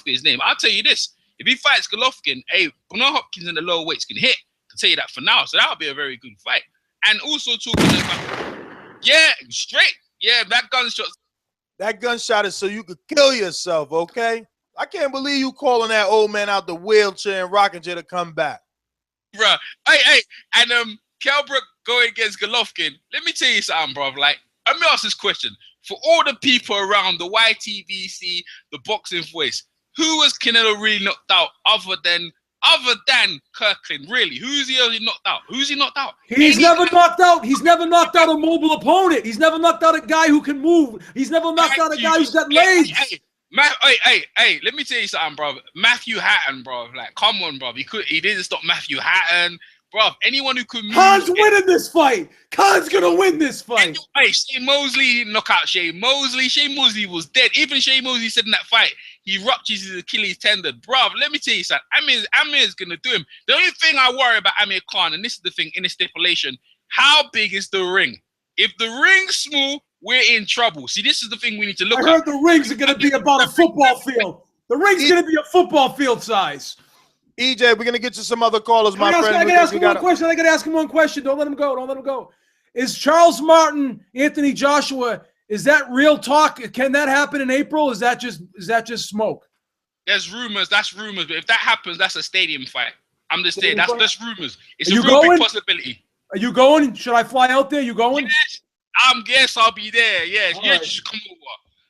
[SPEAKER 23] his name. I'll tell you this. If he fights Golovkin, hey, Bernard Hopkins in the lower weights can hit. I'll tell you that for now. So that'll be a very good fight. And also talking about, yeah, straight. Yeah, that gunshot.
[SPEAKER 3] That gunshot is so you could kill yourself, okay? I can't believe you calling that old man out the wheelchair and rocking chair to come back.
[SPEAKER 23] Bruh. Hey, and Kell Brook going against Golovkin. Let me tell you something, bro. Like, let me ask this question. For all the people around the YTVC, the Boxing Voice, who was Canelo really knocked out other than Kirkland? Really? Who's he only knocked out? Who's he knocked out?
[SPEAKER 10] He's never knocked out. He's never knocked out a mobile opponent. He's never knocked out a guy who can move. He's never knocked out a guy who's got legs.
[SPEAKER 23] Hey, let me tell you something, bro. Matthew Hatton, bro. Like, come on, bro. He didn't stop Matthew Hatton. Bro, anyone who could move.
[SPEAKER 10] Khan's winning this fight. Khan's going to win this fight.
[SPEAKER 23] Hey, Shane Mosley knock out Shane Mosley. Shane Mosley was dead. Even Shane Mosley said in that fight, he ruptures his Achilles tendon. Bro, let me tell you something. Amir's going to do him. The only thing I worry about Amir Khan, and this is the thing in the stipulation, how big is the ring? If the ring's small, we're in trouble. See, this is the thing we need to look at.
[SPEAKER 10] I heard the rings are going to be about a football field. The ring's going to be a football field size.
[SPEAKER 3] EJ, we're going to get to some other callers, my friend.
[SPEAKER 10] I got to ask him one question. I got to ask him one question. Don't let him go. Is Charles Martin, Anthony Joshua, is that real talk? Can that happen in April? Is that just smoke?
[SPEAKER 23] There's rumors. That's rumors. But if that happens, that's a stadium fight. I'm just saying. That's rumors. It's a real big possibility.
[SPEAKER 10] Are you going? Should I fly out there? You going?
[SPEAKER 23] Yes, I'll be there. Yes, you should come over.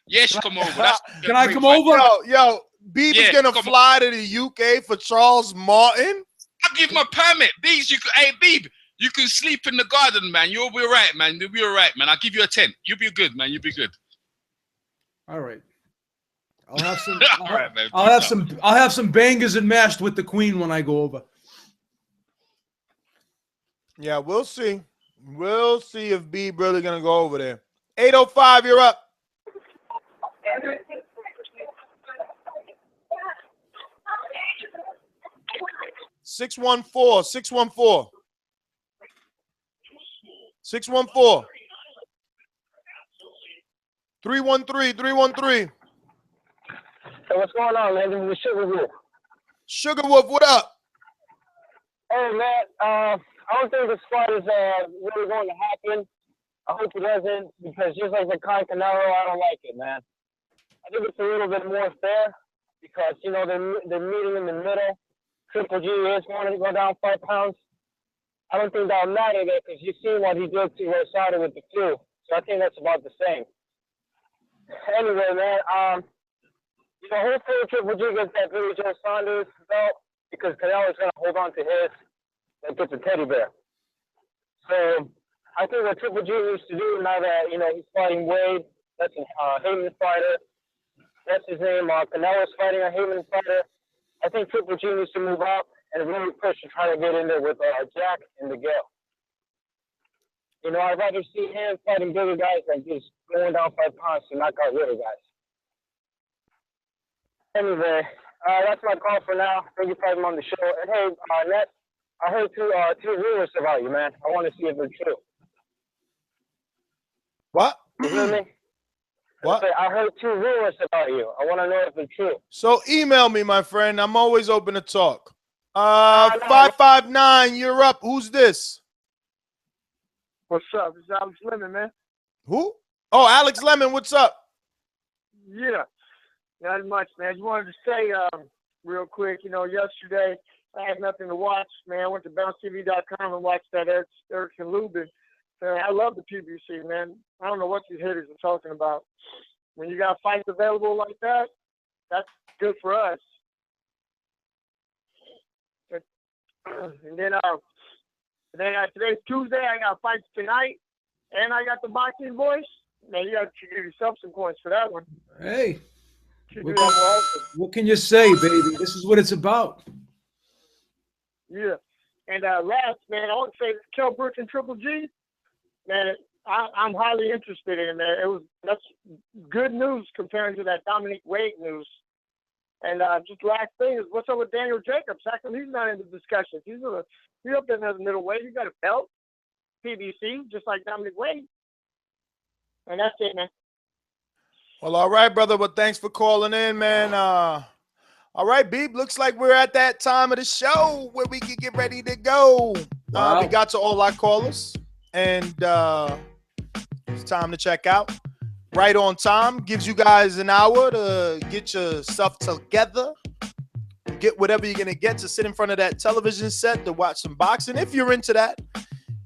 [SPEAKER 23] Yes, you come over.
[SPEAKER 10] Can I come over?
[SPEAKER 3] Yo, Beeb is gonna fly to the UK for Charles Martin.
[SPEAKER 23] I'll give him a permit. Beebs, Beeb, you can sleep in the garden, man. You'll be all right, man. You'll be all right, man. I'll give you a tent. You'll be good, man. You'll be good.
[SPEAKER 10] All right. I'll have some.
[SPEAKER 23] All right, man.
[SPEAKER 10] I'll have some bangers and mashed with the Queen when I go over.
[SPEAKER 3] Yeah, we'll see. We'll see if Beeb really gonna go over there. 805, you're up. 614. 614. 614. 313. 313.
[SPEAKER 2] So what's going on, man? This is Sugar Wolf.
[SPEAKER 3] Sugar Wolf, what up?
[SPEAKER 2] Hey, man. I don't think this fight is really going to happen. I hope it doesn't, because just like the Canelo, I don't like it, man. I think it's a little bit more fair because, you know, they're meeting in the middle. Triple G is wanting to go down 5 pounds. I don't think that'll matter there because you've seen what he did to Rosado with the flu. So I think that's about the same. Anyway, man, you know, hopefully Triple G gets that Billy Joe Saunders belt because Canelo's going to hold on to his and gets a teddy bear. So I think what Triple G needs to do now that, you know, he's fighting Wade, that's a Heyman fighter. That's his name. Canelo's fighting a Heyman fighter. I think Triple G needs to move up and really push and try to get in there with Jack and Miguel. You know, I'd rather see him fighting bigger guys than just going down 5 pounds to knock out little guys. Anyway, That's my call for now. Thank you for having me on the show. And hey, Net, I heard two rumors about you, man. I want to see if they're true.
[SPEAKER 3] What?
[SPEAKER 2] You hear me?
[SPEAKER 3] What?
[SPEAKER 2] I heard two rumors about you. I want to know if they're true.
[SPEAKER 3] So email me, my friend. I'm always open to talk. 559, you're up. Who's this?
[SPEAKER 4] What's up? It's Alex Lemon, man.
[SPEAKER 3] Who? Oh, Alex Lemon, what's up?
[SPEAKER 4] Yeah, not much, man. Just wanted to say real quick, yesterday I had nothing to watch, man. I went to bouncetv.com and watched that Erickson Lubin. I love the PBC, man. I don't know what these hitters are talking about. When you got fights available like that, that's good for us. And then today's Tuesday. I got fights tonight, and I got the boxing voice. Man, you got to give yourself some points for that one.
[SPEAKER 10] Hey, what can you say, baby? This is what it's about.
[SPEAKER 4] Yeah. And last, man, I want to say Kell Brook and Triple G. Man, I'm highly interested in it. That's good news comparing to that Dominic Wade news. And just last thing is, what's up with Daniel Jacobs? How come he's not in the discussion? He's up there as a middleweight. He got a belt, PBC, just like Dominic Wade. And that's it, man.
[SPEAKER 3] Well, all right, brother. Well, thanks for calling in, man. All right, Beeb. Looks like we're at that time of the show where we can get ready to go.
[SPEAKER 10] Wow.
[SPEAKER 3] We got to all our callers, and it's time to check out. Right on time. Gives you guys an hour to get your stuff together. Get whatever you're going to get to sit in front of that television set to watch some boxing. If you're into that,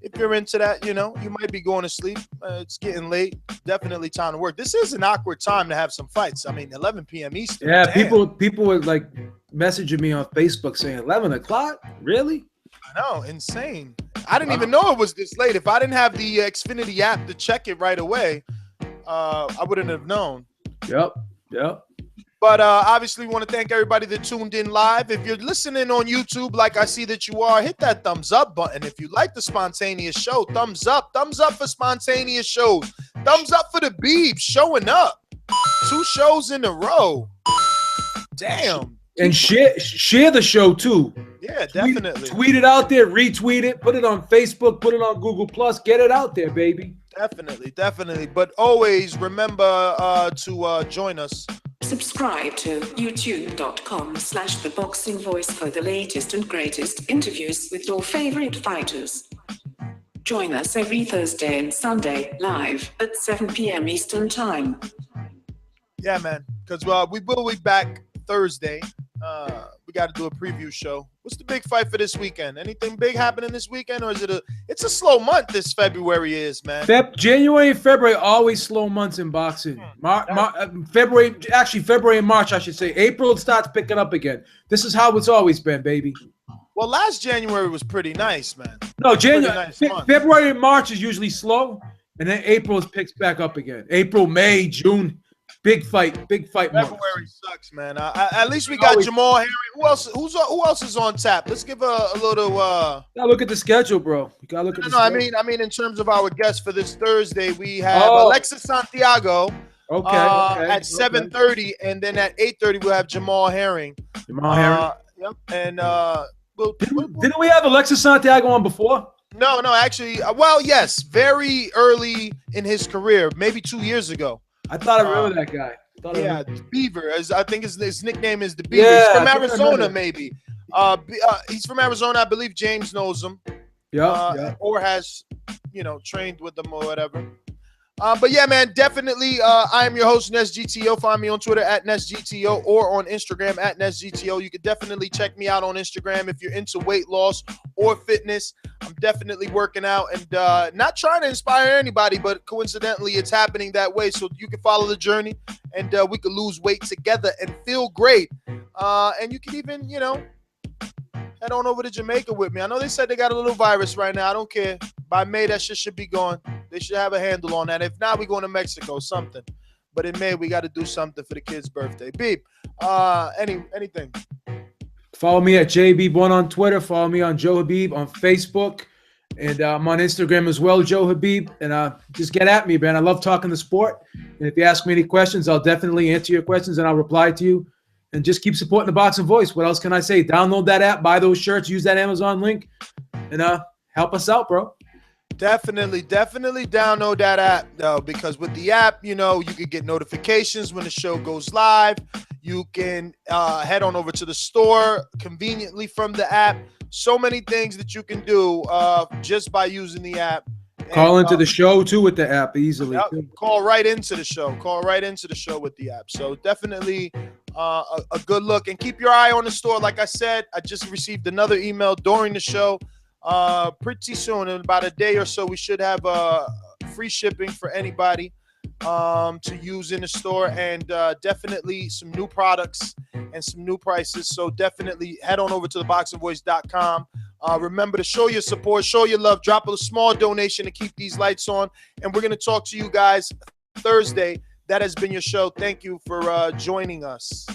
[SPEAKER 3] you might be going to sleep. It's getting late. Definitely time to work. This is an awkward time to have some fights. I mean, 11 p.m. Eastern.
[SPEAKER 10] Yeah,
[SPEAKER 3] damn.
[SPEAKER 10] people were like messaging me on Facebook saying 11 o'clock? Really?
[SPEAKER 3] I know, insane. I didn't even know it was this late. If I didn't have the Xfinity app to check it right away, I wouldn't have known.
[SPEAKER 10] Yep.
[SPEAKER 3] But obviously, we want to thank everybody that tuned in live. If you're listening on YouTube, like I see that you are, hit that thumbs up button. If you like the spontaneous show, thumbs up. Thumbs up for spontaneous shows. Thumbs up for the Beeb showing up. 2 shows in a row. Damn.
[SPEAKER 10] And share the show too.
[SPEAKER 3] Yeah, definitely.
[SPEAKER 10] Tweet it out there, retweet it, put it on Facebook, put it on Google+, get it out there, baby.
[SPEAKER 3] Definitely. But always remember to join us.
[SPEAKER 7] Subscribe to youtube.com/ThaBoxingVoice for the latest and greatest interviews with your favorite fighters. Join us every Thursday and Sunday live at 7 p.m. Eastern Time.
[SPEAKER 3] Yeah, man, because we will be back Thursday. We got to do a preview show. What's the big fight for this weekend? Anything big happening this weekend, or is it's a slow month this February is, man?
[SPEAKER 10] January and February, always slow months in boxing. February and March, I should say. April, it starts picking up again. This is how it's always been, baby.
[SPEAKER 3] Well, last January was pretty nice, man.
[SPEAKER 10] No, February and March is usually slow, and then April picks back up again. April, May, June. Big fight
[SPEAKER 3] February
[SPEAKER 10] months.
[SPEAKER 3] sucks, man. At least we got Jamal Henry. Who else is on tap? Let's give a little.
[SPEAKER 10] Gotta look at the schedule, bro. You gotta look at the schedule.
[SPEAKER 3] I mean, in terms of our guests for this Thursday, we have Alexis Santiago. At 7:30, and then at 8:30 we'll have Jamal Herring. Yep. And
[SPEAKER 10] didn't we have Alexis Santiago on before?
[SPEAKER 3] No, actually. Well, yes, very early in his career, maybe 2 years ago.
[SPEAKER 10] I thought I remember that guy.
[SPEAKER 3] Beaver. I think his nickname is the Beaver. Yeah, he's from Arizona, maybe. He's from Arizona. I believe James knows him.
[SPEAKER 10] Yeah.
[SPEAKER 3] Or has, trained with them or whatever. But yeah, man, definitely. I am your host, NesGTO. Find me on Twitter at NesGTO or on Instagram at NesGTO. You can definitely check me out on Instagram if you're into weight loss or fitness. I'm definitely working out and not trying to inspire anybody, but coincidentally, it's happening that way. So you can follow the journey and we can lose weight together and feel great. And you can even, head on over to Jamaica with me. I know they said they got a little virus right now. I don't care. By May, that shit should be gone. They should have a handle on that. If not, we're going to Mexico, something. But in May, we got to do something for the kid's birthday. Beep. Anything?
[SPEAKER 10] Follow me at JBeeb1 on Twitter. Follow me on Joe Habib on Facebook. And I'm on Instagram as well, Joe Habib. And just get at me, man. I love talking the sport. And if you ask me any questions, I'll definitely answer your questions and I'll reply to you. and just keep supporting the Boxing Voice. What else can I say? Download that app, buy those shirts, use that Amazon link, and help us out, bro.
[SPEAKER 3] Definitely download that app though, because with the app, you can get notifications when the show goes live. You can head on over to the store conveniently from the app. So many things that you can do just by using the app.
[SPEAKER 10] Call into the show too with the app easily.
[SPEAKER 3] Yep, call right into the show. Call right into the show with the app. So definitely a good look, and keep your eye on the store. Like I said, I just received another email during the show. Pretty soon, in about a day or so, we should have free shipping for anybody to use in the store, and definitely some new products and some new prices. So definitely head on over to ThaBoxingVoice.com. Remember to show your support, show your love, drop a small donation to keep these lights on, and we're going to talk to you guys Thursday. That has been your show. Thank you for joining us.